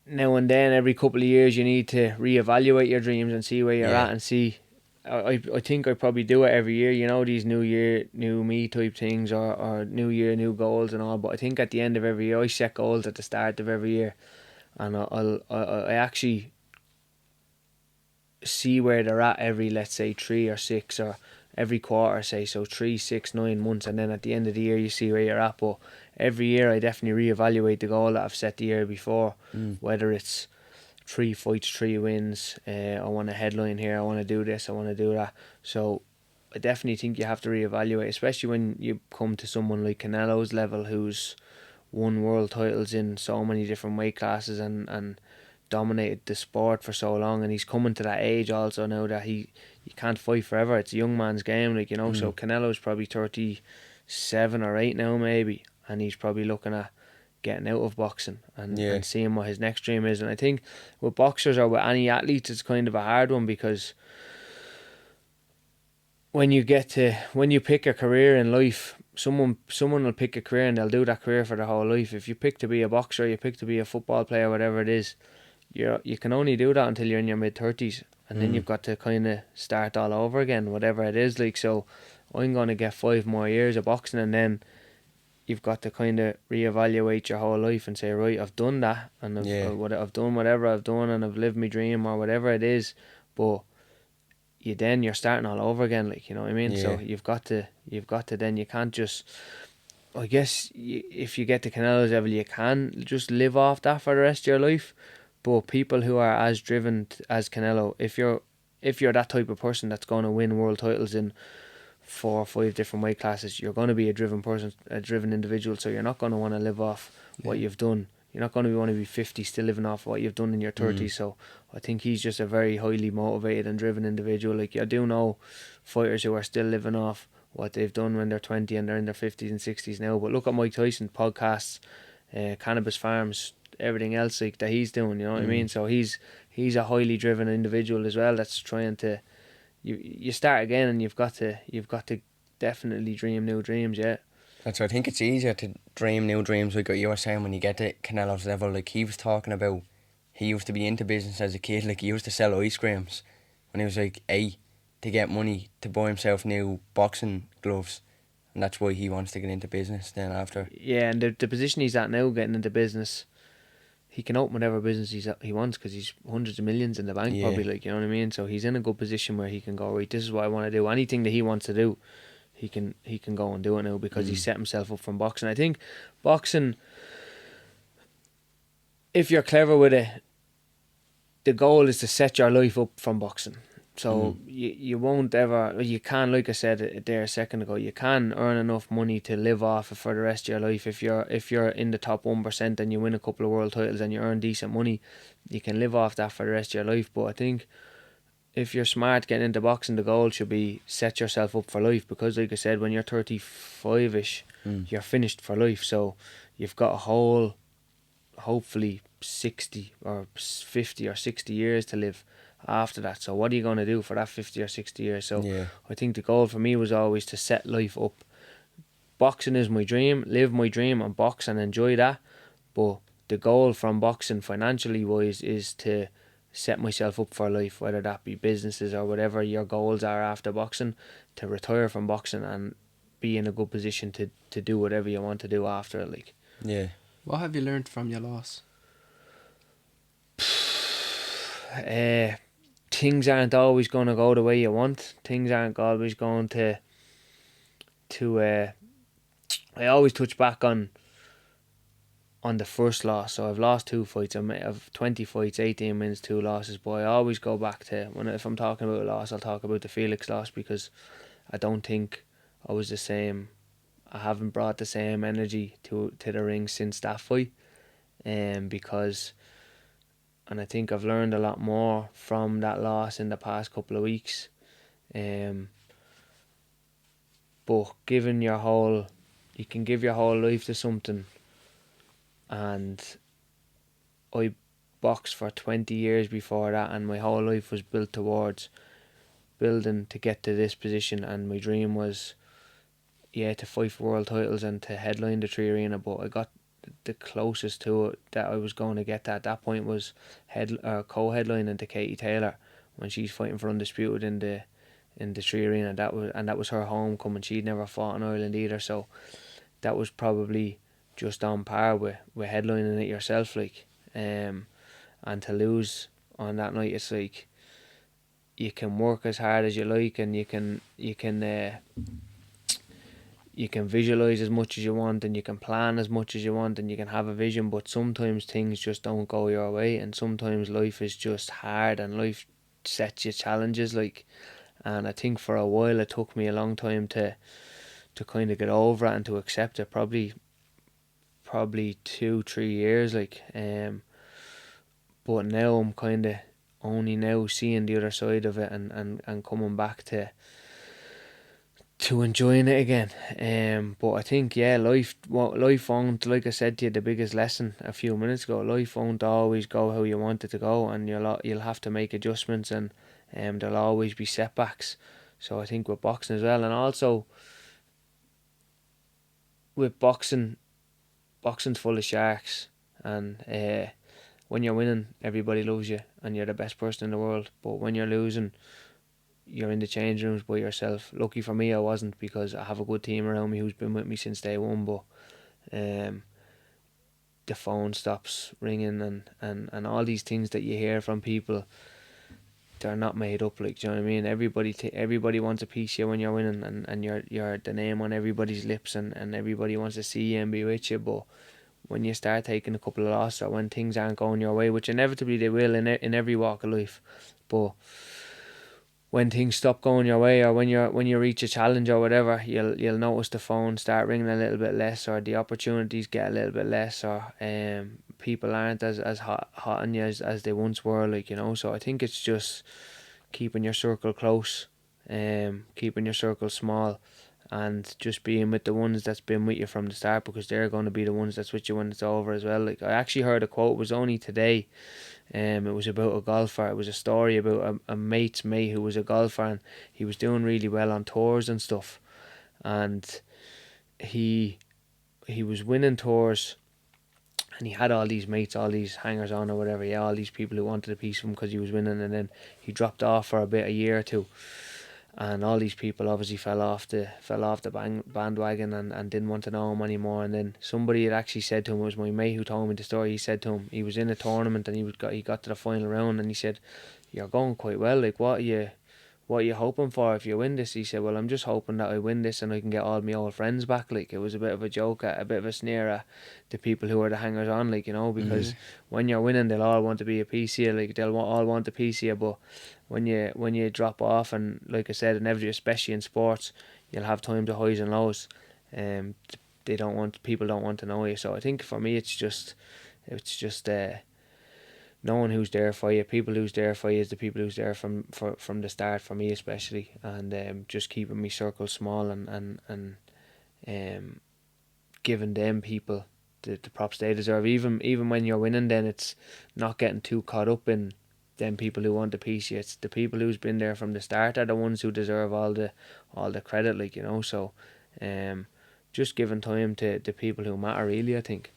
now and then, every couple of years, you need to reevaluate your dreams and see where you're at, and see. I think I probably do it every year, you know, these new year, new me type things, or new year, new goals and all. But I think at the end of every year, I set goals at the start of every year, and I actually see where they're at every, let's say, 3 or 6, or every quarter, say, so 3, 6, 9 months, and then at the end of the year you see where you're at. But every year I definitely reevaluate the goal that I've set the year before, whether it's 3 fights, 3 wins, I want to headline here, I want to do this, I want to do that. So I definitely think you have to reevaluate, especially when you come to someone like Canelo's level, who's won world titles in so many different weight classes and dominated the sport for so long, and he's coming to that age also now that you can't fight forever. It's a young man's game, like, you know. So Canelo's probably 37 or 8 now maybe, and he's probably looking at getting out of boxing and seeing what his next dream is. And I think with boxers, or with any athletes, it's kind of a hard one, because when you pick a career in life, someone will pick a career and they'll do that career for their whole life. If you pick to be a boxer, you pick to be a football player, whatever it is, you can only do that until you're in your mid-30s, and then you've got to kind of start all over again, whatever it is. Like, so I'm going to get 5 more years of boxing, and then you've got to kind of reevaluate your whole life and say, right, I've done that, and I've done whatever I've done, and I've lived my dream, or whatever it is. But you're starting all over again, like, you know what I mean? So you've got to then, you can't just, I guess, if you get to Canelo's level, you can just live off that for the rest of your life. But people who are as driven as Canelo, if you're that type of person that's going to win world titles in 4 or 5 different weight classes, you're going to be a driven person, a driven individual. So you're not going to want to live off what you've done. You're not going to want to be 50 still living off what you've done in your 30s. So I think he's just a very highly motivated and driven individual. Like, I do know fighters who are still living off what they've done when they're 20 and they're in their 50s and 60s now. But look at Mike Tyson, podcasts, cannabis farms, everything else like that he's doing, you know what I mean? So he's a highly driven individual as well that's trying to, you start again, and you've got to definitely dream new dreams. That's why I think it's easier to dream new dreams, like what you were saying, when you get to Canelo's level. Like, he was talking about, he used to be into business as a kid. Like, he used to sell ice creams when he was like 8 to get money to buy himself new boxing gloves, and that's why he wants to get into business then after. Yeah, and the position he's at now, getting into business, he can open whatever business he wants, because he's hundreds of millions in the bank, probably, like, you know what I mean? So he's in a good position where he can go, right, this is what I want to do. Anything that he wants to do, he can go and do it now, because he's set himself up from boxing. I think boxing, if you're clever with it, the goal is to set your life up from boxing. So you won't ever, you can, like I said there a second ago, you can earn enough money to live off it for the rest of your life. If you're in the top 1% and you win a couple of world titles and you earn decent money, you can live off that for the rest of your life. But I think if you're smart getting into boxing, the goal should be set yourself up for life, because like I said, when you're 35ish, you're finished for life. So you've got a whole, hopefully 60 or 50 or 60 years to live after that. So what are you going to do for that 50 or 60 years? So I think the goal for me was always to set life up. Boxing is my dream, live my dream and box and enjoy that. But the goal from boxing, financially wise, is to set myself up for life, whether that be businesses or whatever your goals are after boxing, to retire from boxing and be in a good position to do whatever you want to do after it. Like, what have you learned from your loss? Things aren't always going to go the way you want. Things aren't always going to I always touch back on the first loss. So I've lost 2 fights. I've 20 fights, 18 wins, 2 losses. But I always go back to, if I'm talking about a loss, I'll talk about the Felix loss, because I don't think I was the same. I haven't brought the same energy to the ring since that fight. Because, and I think I've learned a lot more from that loss in the past couple of weeks. But you can give your whole life to something. And I boxed for 20 years before that, and my whole life was built towards building to get to this position. And my dream was, to fight for world titles and to headline the Tree Arena. But I got the closest to it that I was going to get to at that point was co-headlining to Katie Taylor when she's fighting for Undisputed in the Tree Arena. That was her homecoming. She'd never fought in Ireland either, so that was probably just on par with headlining it yourself, like. And to lose on that night, it's like, you can work as hard as you like, and you can visualize as much as you want, and you can plan as much as you want, and you can have a vision, but sometimes things just don't go your way, and sometimes life is just hard, and life sets you challenges, like. And I think for a while it took me a long time to kind of get over it and to accept it, probably 2-3 years, like. But now I'm kind of only now seeing the other side of it, and coming back to enjoying it again. But I think, life won't, like I said to you, the biggest lesson a few minutes ago, life won't always go how you want it to go, and you'll have to make adjustments, and there'll always be setbacks. So I think with boxing as well, and also with boxing's full of sharks, and when you're winning, everybody loves you and you're the best person in the world. But when you're losing, you're in the change rooms by yourself. Lucky for me, I wasn't, because I have a good team around me who's been with me since day one. But the phone stops ringing, and all these things that you hear from people, they're not made up. Like, do you know what I mean? Everybody wants a piece of you when you're winning, and you're the name on everybody's lips, and everybody wants to see you and be with you. But when you start taking a couple of losses, or when things aren't going your way, which inevitably they will in every walk of life, but when things stop going your way, or when you reach a challenge or whatever, you'll notice the phone start ringing a little bit less, or the opportunities get a little bit less, or people aren't as hot on you as they once were, like, you know. So I think it's just keeping your circle close, keeping your circle small, and just being with the ones that's been with you from the start, because they're going to be the ones that's with you when it's over as well. Like, I actually heard a quote, it was only today. It was about a golfer. It was a story about a mate's mate who was a golfer, and he was doing really well on tours and stuff. And he was winning tours, and he had all these mates, all these hangers on or whatever, yeah, all these people who wanted a piece of him because he was winning. And then he dropped off for a year or two, and all these people obviously fell off the bandwagon and didn't want to know him anymore. And then somebody had actually said to him, it was my mate who told me the story, he said to him, he was in a tournament and he got to the final round, and he said, "You're going quite well, like, what are you hoping for if you win this?" He said, "Well, I'm just hoping that I win this and I can get all my old friends back." Like, it was a bit of a joke, a bit of a sneer at the people who are the hangers on, like, you know, because when you're winning, they'll all want to be a piece of you, like, they'll all want a piece of you. But when you drop off, and like I said, in every, especially in sports, you'll have time to highs and lows. People don't want to know you. So I think for me, it's just knowing who's there for you. People who's there for you is the people who's there from the start, for me especially, and just keeping me circle small, and giving them people the props they deserve. Even when you're winning, then it's not getting too caught up in them people who want a piece of you. It's the people who's been there from the start are the ones who deserve all the credit, like, you know. So just giving time to the people who matter, really, I think,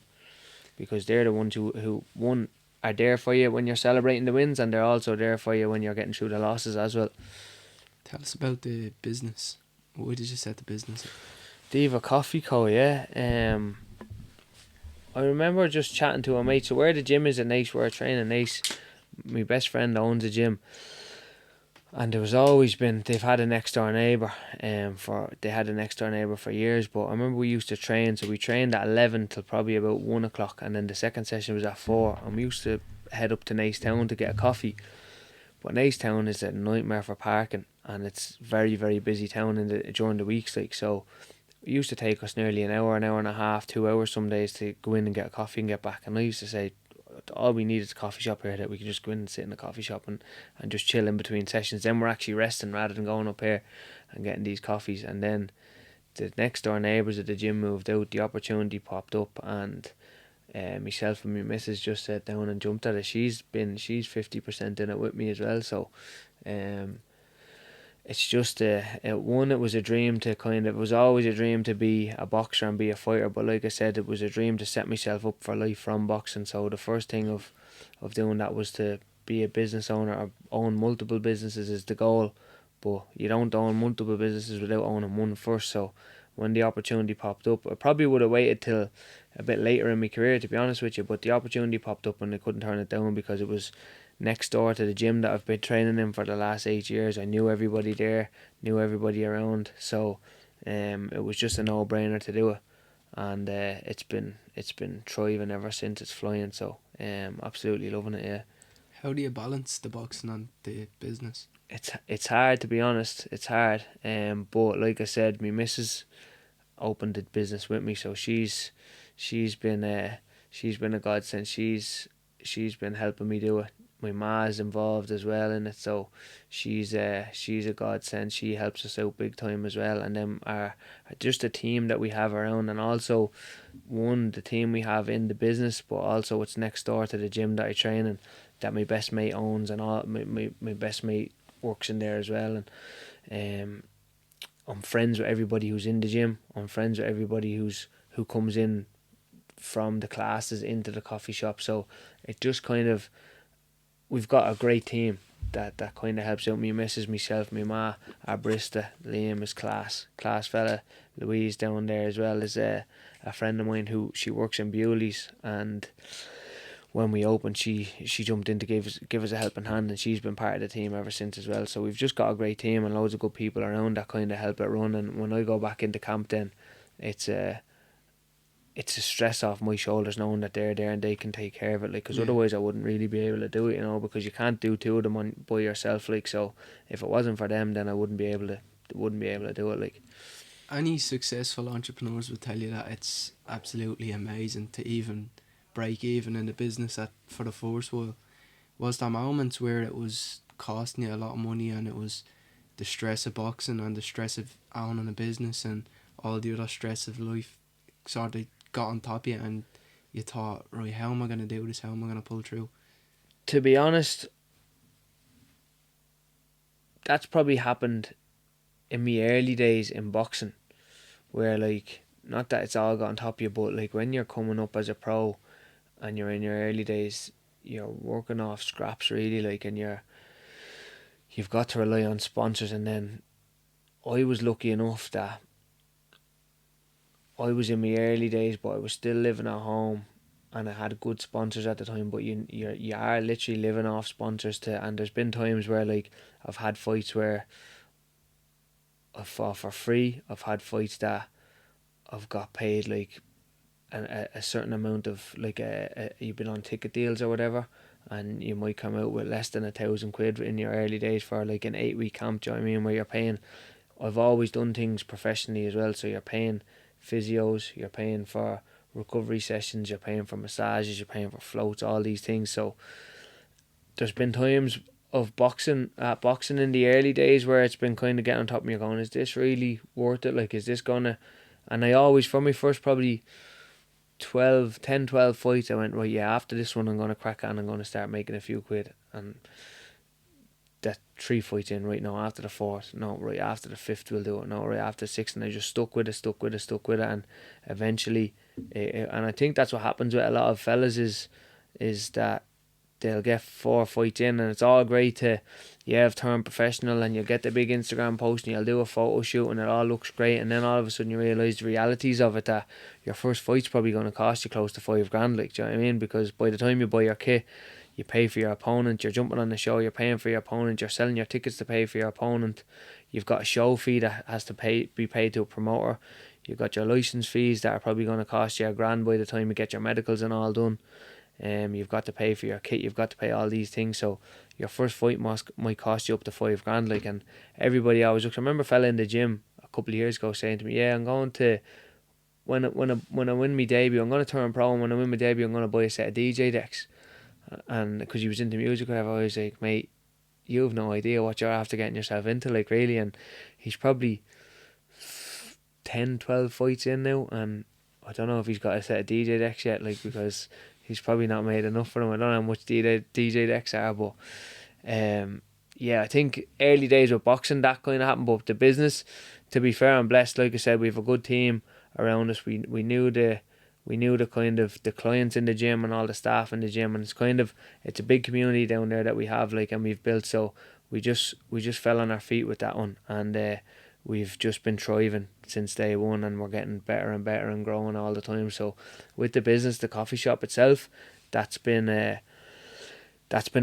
because they're the ones who are there for you when you're celebrating the wins, and they're also there for you when you're getting through the losses as well. Tell us about the business. Why did you set the business up? Diva Coffee Co, yeah. I remember just chatting to a mate. So where the gym is at Nace, where I train at Nace, my best friend owns a gym, and there was always been, they've had a next door neighbour for years. But I remember we used to train, so we trained at 11 till probably about 1 o'clock, and then the second session was at 4, and we used to head up to Nace Town to get a coffee. But Nace Town is a nightmare for parking, and it's very, very busy town during the weeks, like. So it used to take us nearly an hour and a half, 2 hours some days to go in and get a coffee and get back. And I used to say, all we need is a coffee shop here, that we can just go in and sit in a coffee shop and just chill in between sessions. Then we're actually resting rather than going up here and getting these coffees. And then the next door neighbours at the gym moved out, the opportunity popped up, and myself and my missus just sat down and jumped at it. She's 50% in it with me as well. So it's just it was a dream to it was always a dream to be a boxer and be a fighter, but like I said, it was a dream to set myself up for life from boxing. So the first thing of doing that was to be a business owner, or own multiple businesses is the goal, but you don't own multiple businesses without owning one first. So when the opportunity popped up, I probably would have waited till a bit later in my career, to be honest with you, but the opportunity popped up and I couldn't turn it down, because it was next door to the gym that I've been training in for the last 8 years. I knew everybody there, knew everybody around, so it was just a no-brainer to do it, and it's been thriving ever since. It's flying, so absolutely loving it. Yeah. How do you balance the boxing and the business? It's hard, to be honest. It's hard, but like I said, my missus opened the business with me, so she's been a godsend. She's been helping me do it. My ma's involved as well in it, so she's a godsend. She helps us out big time as well. And then just the team that we have around, and also the team we have in the business, but also it's next door to the gym that I train in, that my best mate owns, and all my best mate works in there as well. And I'm friends with everybody who's in the gym. I'm friends with everybody who comes in from the classes into the coffee shop. So it just kind of, we've got a great team that kind of helps out me, missus, myself, my ma, our barista, Liam is class fella. Louise down there as well is a friend of mine who, she works in Bewley's, and when we opened, she jumped in to give us a helping hand, and she's been part of the team ever since as well. So we've just got a great team and loads of good people around that kind of help it run. And when I go back into camp, then it's it's a stress off my shoulders knowing that they're there and they can take care of it, like, because Yeah. otherwise I wouldn't really be able to do it, you know, because you can't do two of them by yourself, like. So if it wasn't for them, then I wouldn't be able to do it, like. Any successful entrepreneurs would tell you that it's absolutely amazing to even break even in the business at for the first while. Was there moments where it was costing you a lot of money and it was the stress of boxing and the stress of owning a business and all the other stress of life sort of got on top of you and you thought, right, how am I going to do this? How am I going to pull through? To be honest, that's probably happened in my early days in boxing, where, like, not that it's all got on top of you, but like when you're coming up as a pro and you're in your early days, you're working off scraps really, like, and you've got to rely on sponsors. And then I was lucky enough that I was in my early days, but I was still living at home, and I had good sponsors at the time. But you are literally living off sponsors too. And there's been times where, like, I've had fights where I've fought for free. I've had fights that I've got paid like a certain amount of, like, you've been on ticket deals or whatever, and you might come out with less than £1,000 in your early days for like an 8 week camp. Do you know what I mean? Where you're paying. I've always done things professionally as well, so you're paying physios, you're paying for recovery sessions, you're paying for massages, you're paying for floats, all these things. So there's been times of boxing in the early days where it's been kind of getting on top of me, going, is this really worth it? Like, is this gonna? And I always, from my first probably 12 fights, I went, right, yeah, after this one I'm gonna crack on, I'm gonna start making a few quid. And that 3 fights in, right, now after the fourth, no, right after the fifth we'll do it, no, right after the sixth, and I just stuck with it, and eventually, and I think that's what happens with a lot of fellas is that they'll get 4 fights in, and it's all great to, have turned professional, and you'll get the big Instagram post and you'll do a photo shoot and it all looks great, and then all of a sudden you realise the realities of it, that your first fight's probably going to cost you close to $5,000, like, do you know what I mean? Because by the time you buy your kit, you pay for your opponent, you're jumping on the show, you're paying for your opponent, you're selling your tickets to pay for your opponent, you've got a show fee that has to be paid to a promoter, you've got your licence fees that are probably going to cost you $1,000 by the time you get your medicals and all done. You've got to pay for your kit, you've got to pay all these things. So your first fight might cost you up to $5,000, like. And everybody always looks. I remember a fella in the gym a couple of years ago saying to me, "Yeah, I'm going to when I win my debut, I'm going to turn pro, and when I win my debut, I'm going to buy a set of DJ decks." And because he was into music, whatever, I was like, "Mate, you have no idea what you're after getting yourself into, like, really." And he's probably 10-12 fights in now, and I don't know if he's got a set of DJ decks yet, like, because he's probably not made enough for him. I don't know how much DJ decks are, but yeah, I think early days with boxing that kind of happened. But the business, to be fair, I'm blessed. Like I said, we have a good team around us. We knew the kind of the clients in the gym and all the staff in the gym, and it's a big community down there that we have, like, and we've built. So we just fell on our feet with that one, and we've just been thriving since day one, and we're getting better and better and growing all the time. So with the business, the coffee shop itself, that's been a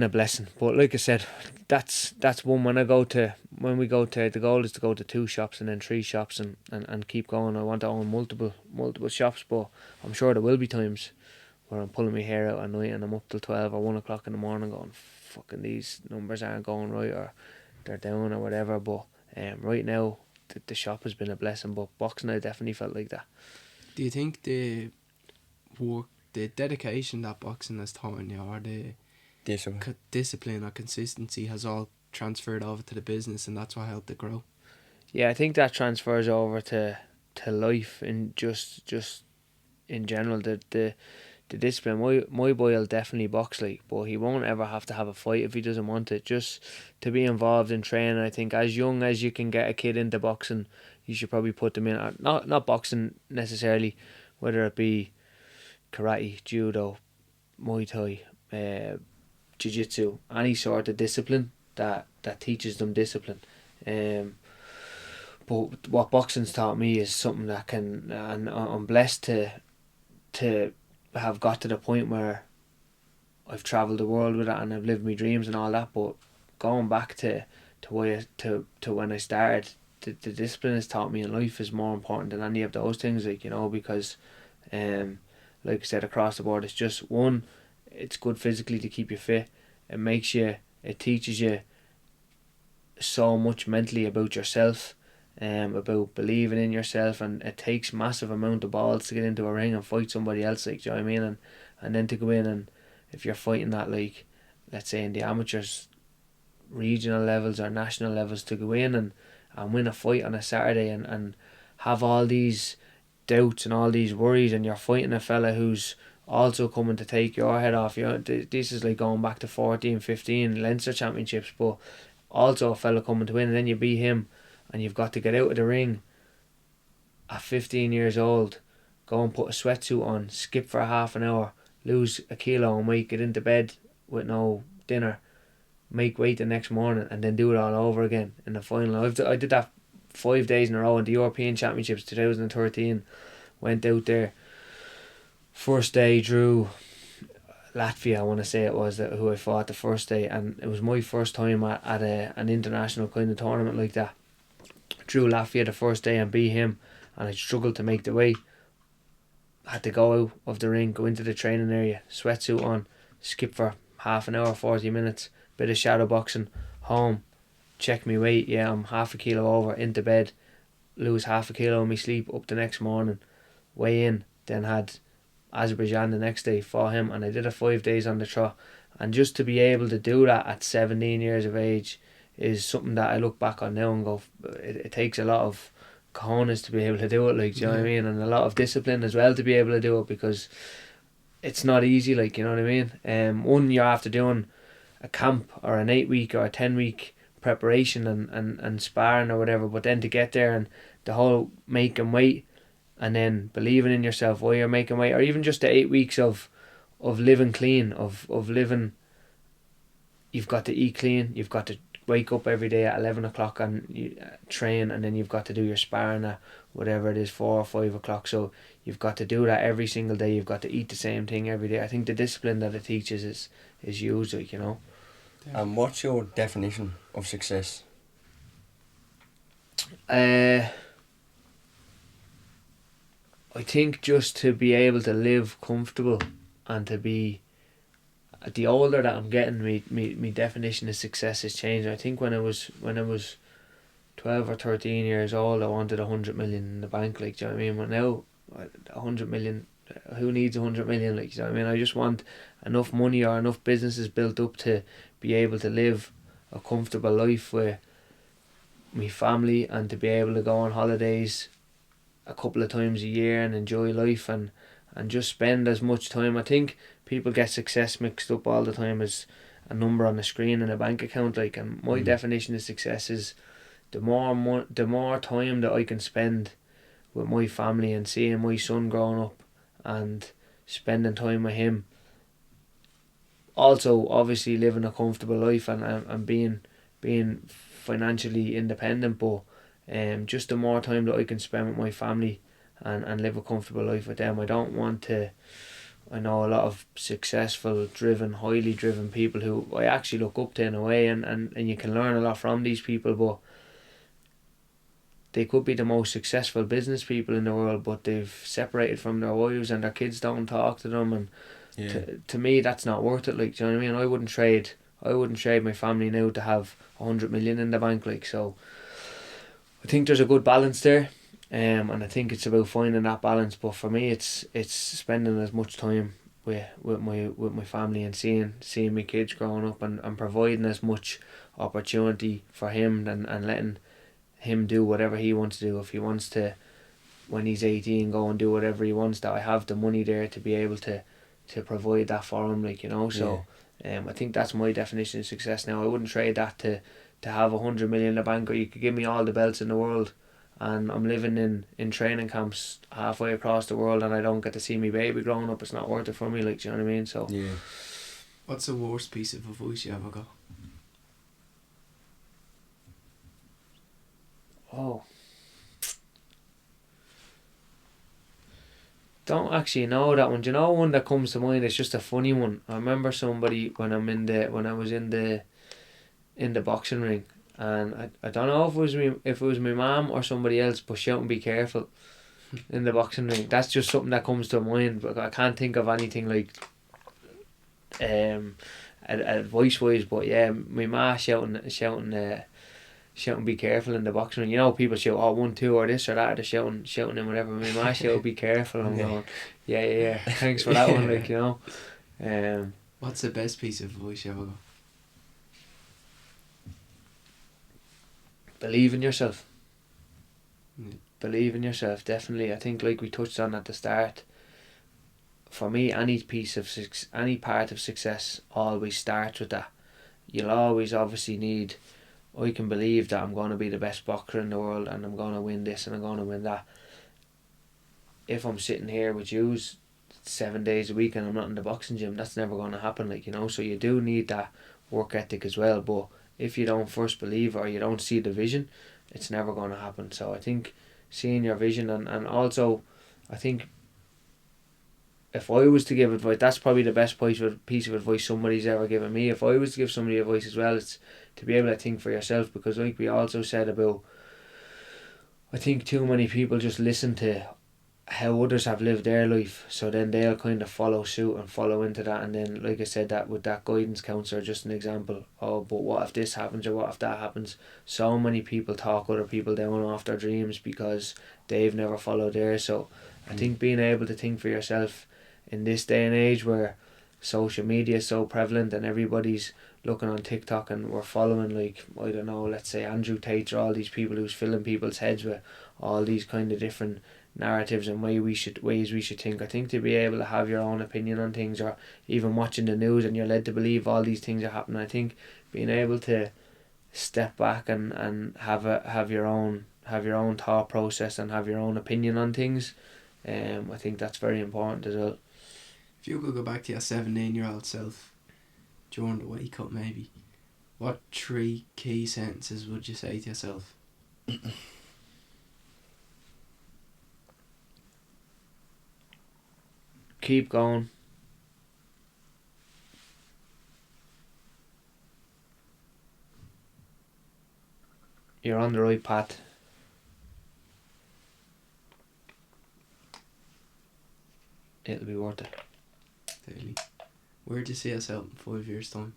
blessing. But like I said, that's one. When we go to, the goal is to go to 2 shops and then 3 shops, and keep going. I want to own multiple shops, but I'm sure there will be times where I'm pulling my hair out at night and I'm up till 12 or 1 o'clock in the morning going, fucking these numbers aren't going right, or they're down or whatever. But right now, the shop has been a blessing. But boxing, I definitely felt like that. Do you think the dedication that boxing has taught you, or the discipline or consistency, has all transferred over to the business, and that's what helped it grow? Yeah, I think that transfers over to life, and just in general, the discipline. My boy will definitely box, like, but he won't ever have to have a fight if he doesn't want it. Just to be involved in training. I think as young as you can get a kid into boxing, you should probably put them in. Not boxing necessarily, whether it be karate, judo, Muay Thai, jiu-jitsu, any sort of discipline that teaches them discipline. But what boxing's taught me is something that can, and I'm blessed to have got to the point where I've travelled the world with it and I've lived my dreams and all that. But going back to when I started, the discipline has taught me in life is more important than any of those things, like, because Like I said, across the board, it's just one, it's good physically to keep you fit. It teaches you so much mentally about yourself, about believing in yourself, and it takes massive amount of balls to get into a ring and fight somebody else, like, do you know what I mean? And then to go in, and if you're fighting that, like, let's say in the amateurs, regional levels or national levels, to go in and win a fight on a Saturday, and have all these doubts and all these worries, and you're fighting a fella who's also coming to take your head off. You know, this is like going back to 14, 15 Leinster Championships, but also a fella coming to win, and then you beat him, and you've got to get out of the ring at 15 years old, go and put a sweatsuit on, skip for half an hour, lose a kilo in weight, get into bed with no dinner, make weight the next morning, and then do it all over again in the final. I did that 5 days in a row in the European Championships 2013. Went out there, first day drew Latvia, I want to say it was, who I fought the first day, and it was my first time at an international kind of tournament like that. Drew Latvia the first day and beat him, and I struggled to make the weight. Had to go out of the ring, go into the training area, sweatsuit on, skip for half an hour, 40 minutes, bit of shadow boxing, home, check me weight, yeah, I'm half a kilo over, into bed, lose half a kilo in my sleep, up the next morning, weigh in, then had Azerbaijan the next day, fought him, and I did a 5 days on the trot. And just to be able to do that at 17 years of age is something that I look back on now and go, it takes a lot of cojones to be able to do it, like, do you know what I mean? And a lot of discipline as well to be able to do it, because it's not easy, like, you know what I mean? One, you're after doing a camp or an 8 week or a 10 week preparation and sparring or whatever, but then to get there and the whole making weight, and then believing in yourself while you're making weight, or even just the 8 weeks of living clean, of living, you've got to eat clean, you've got to wake up every day at 11 o'clock and you train, and then you've got to do your sparring at whatever it is, 4 or 5 o'clock, so you've got to do that every single day, you've got to eat the same thing every day. I think the discipline that it teaches is huge, like, you know. And what's your definition of success? I think just to be able to live comfortable, and to be, the older that I'm getting, me definition of success has changed. I think when I was 12 or 13 years old, I wanted 100 million in the bank, like, do you know what I mean? But now, 100 million, who needs 100 million, like, do you know what I mean? I just want enough money or enough businesses built up to be able to live a comfortable life with my family, and to be able to go on holidays a couple of times a year and enjoy life, and just spend as much time. I think people get success mixed up all the time as a number on the screen and a bank account, like, and my definition of success is the more time that I can spend with my family and seeing my son growing up and spending time with him, also obviously living a comfortable life and being financially independent, but just the more time that I can spend with my family and live a comfortable life with them. I don't want to, I know a lot of successful, driven, highly driven people who I actually look up to in a way, and you can learn a lot from these people, but they could be the most successful business people in the world, but they've separated from their wives and their kids don't talk to them, and to me that's not worth it, like, do you know what I mean? I wouldn't trade my family now to have 100 million in the bank, like, so I think there's a good balance there, and I think it's about finding that balance. But for me, it's spending as much time with my family and seeing my kids growing up, and providing as much opportunity for him, and letting him do whatever he wants to do. If he wants to, when he's 18, go and do whatever he wants, that I have the money there to be able to provide that for him, like, you know. So I think that's my definition of success now. I wouldn't trade that to have 100 million in the bank, or you could give me all the belts in the world and I'm living in training camps halfway across the world and I don't get to see my baby growing up. It's not worth it for me, like, do you know what I mean? So yeah. What's the worst piece of advice you ever got? Oh, don't actually know that one. Do you know one that comes to mind? It's just a funny one. I remember somebody when I was in the boxing ring, and I don't know if it was me, if it was my mum or somebody else, but shouting "be careful," in the boxing ring. That's just something that comes to mind, but I can't think of anything like advice wise. But yeah, my ma shouting be careful in the boxing ring. You know, people shout, oh, 1-2 or this or that, they're shouting and whatever. My ma shout, be careful. I'm going, yeah, thanks for that one, like, you know. What's the best piece of advice you ever got? Believe in yourself. Yeah. Believe in yourself, definitely. I think, like we touched on at the start, for me, any part of success always starts with that. You'll always obviously need, I can believe that I'm going to be the best boxer in the world and I'm going to win this and I'm going to win that. If I'm sitting here with you 7 days a week and I'm not in the boxing gym, that's never going to happen, like, you know. So you do need that work ethic as well, but if you don't first believe or you don't see the vision, it's never going to happen. So I think seeing your vision and also I think if I was to give advice, that's probably the best piece of advice somebody's ever given me. If I was to give somebody advice as well, it's to be able to think for yourself, because like we also said about, I think too many people just listen to how others have lived their life, so then they'll kind of follow suit and follow into that, and then like I said, that with that guidance counsellor, just an example, oh, but what if this happens or what if that happens. So many people talk other people down off their dreams because they've never followed theirs. So I think being able to think for yourself in this day and age where social media is so prevalent and everybody's looking on TikTok and we're following, like, I don't know, let's say Andrew Tate or all these people who's filling people's heads with all these kind of different narratives and ways we should think. I think to be able to have your own opinion on things, or even watching the news and you're led to believe all these things are happening, I think being able to step back and have your own thought process and have your own opinion on things, I think that's very important as well. If you could go back to your 17-year-old self during the wake up, maybe, what 3 key sentences would you say to yourself? Keep going. You're on the right path. It'll be worth it. Totally. Where do you see yourself in 5 years' time?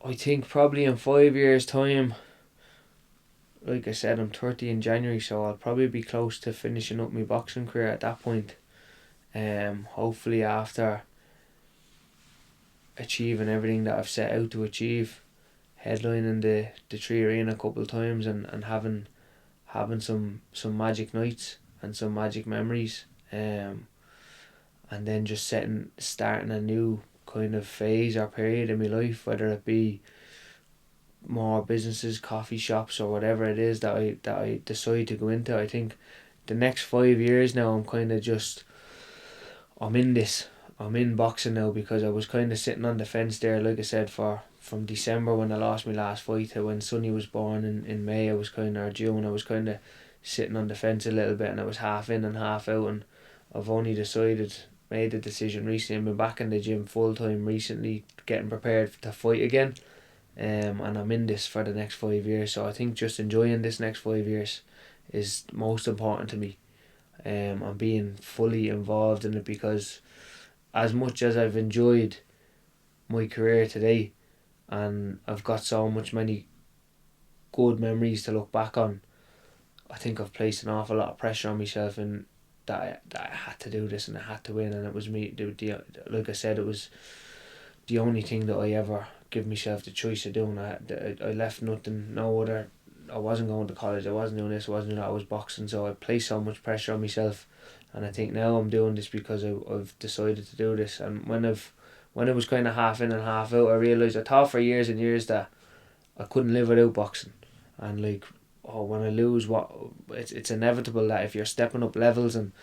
I think probably in 5 years' time, like I said, I'm 30 in January, so I'll probably be close to finishing up my boxing career at that point. Hopefully after achieving everything that I've set out to achieve, headlining the Tree Arena a couple of times and having some magic nights and some magic memories, and then just starting a new kind of phase or period in my life, whether it be more businesses, coffee shops, or whatever it is that I decide to go into. I think the next 5 years now, I'm in boxing now, because I was kind of sitting on the fence there, like I said, from December when I lost my last fight to when Sonny was born in May. I was kind of, or June, I was kind of sitting on the fence a little bit, and I was half in and half out, and I've only made the decision recently. I've been back in the gym full time recently, getting prepared to fight again, and I'm in this for the next 5 years. So I think just enjoying this next 5 years is most important to me, and being fully involved in it, because as much as I've enjoyed my career today and I've got so many good memories to look back on, I think I've placed an awful lot of pressure on myself, and that I had to do this and I had to win, and it was me. Like I said, it was the only thing that I ever give myself the choice of doing. I left nothing, no other. I wasn't going to college, I wasn't doing this, I wasn't doing that, I was boxing. So I placed so much pressure on myself, and I think now I'm doing this because I've decided to do this. And when it was kind of half in and half out, I realised, I thought for years and years that I couldn't live without boxing, and like, oh, when I lose, it's inevitable that if you're stepping up levels and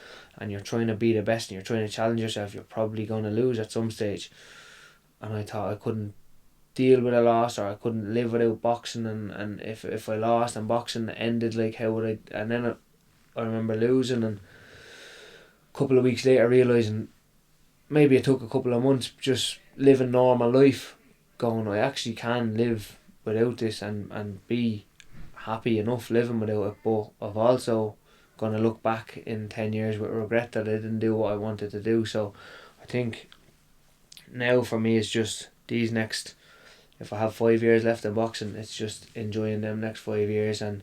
you're trying to be the best and you're trying to challenge yourself, you're probably going to lose at some stage. And I thought I couldn't deal with a loss, or I couldn't live without boxing, and if I lost and boxing ended, like, how would I? And then I remember losing, and a couple of weeks later realising maybe it took a couple of months just living normal life, going, I actually can live without this and be happy enough living without it, but I've also going to look back in 10 years with regret that I didn't do what I wanted to do. So I think now for me it's just these next, if I have 5 years left in boxing, it's just enjoying them next 5 years and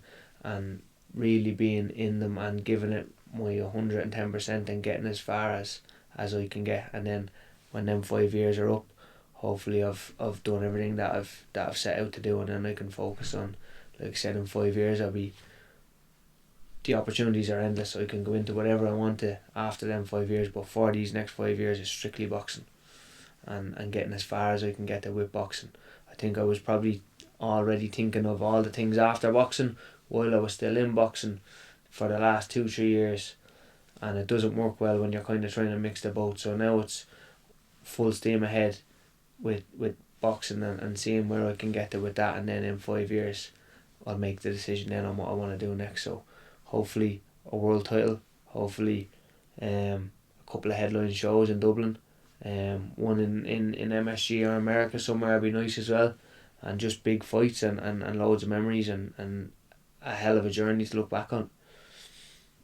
really being in them and giving it my 110% and getting as far as I can get. And then when them 5 years are up, hopefully I've done everything that I've set out to do, and then I can focus on, like I said, in 5 years the opportunities are endless, so I can go into whatever I want to after them 5 years. But for these next 5 years is strictly boxing and getting as far as I can get to with boxing. I think I was probably already thinking of all the things after boxing while I was still in boxing for the last 2-3 years, and it doesn't work well when you're kind of trying to mix the both. So now it's full steam ahead with boxing and seeing where I can get to with that, and then in 5 years I'll make the decision then on what I want to do next. So hopefully a world title, hopefully a couple of headline shows in Dublin, one in MSG or America somewhere would be nice as well, and just big fights and loads of memories and a hell of a journey to look back on.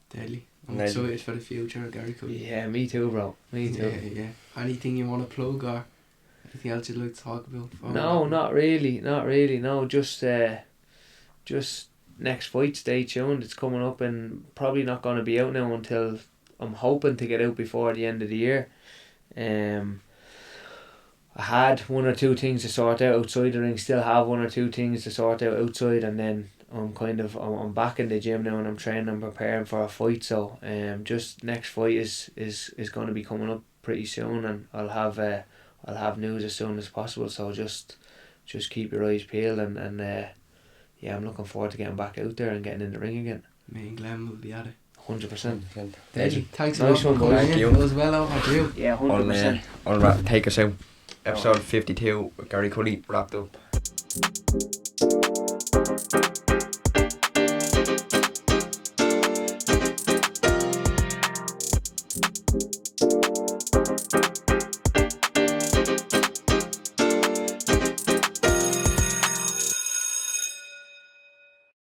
Deadly. I'm excited for the future of Gary Cully. Yeah, me too, bro. Me too. Yeah. Anything you want to plug or anything else you'd like to talk about? No, not really. No, just next fight. Stay tuned. It's coming up and probably not going to be out now until, I'm hoping to get out before the end of the year. I had 1 or 2 things to sort out outside the ring. Still have 1 or 2 things to sort out outside, and then I'm back in the gym now and I'm training and preparing for a fight. So just next fight is going to be coming up pretty soon, and I'll have news as soon as possible. So just keep your eyes peeled and yeah, I'm looking forward to getting back out there and getting in the ring again. Me and Glenn will be at it. 100%. Deadly. Thanks a Nice lot for one, coming thank in. you. It was well overdue. Yeah, 100%. I'll take us out. Episode 52 with Gary Cully wrapped up.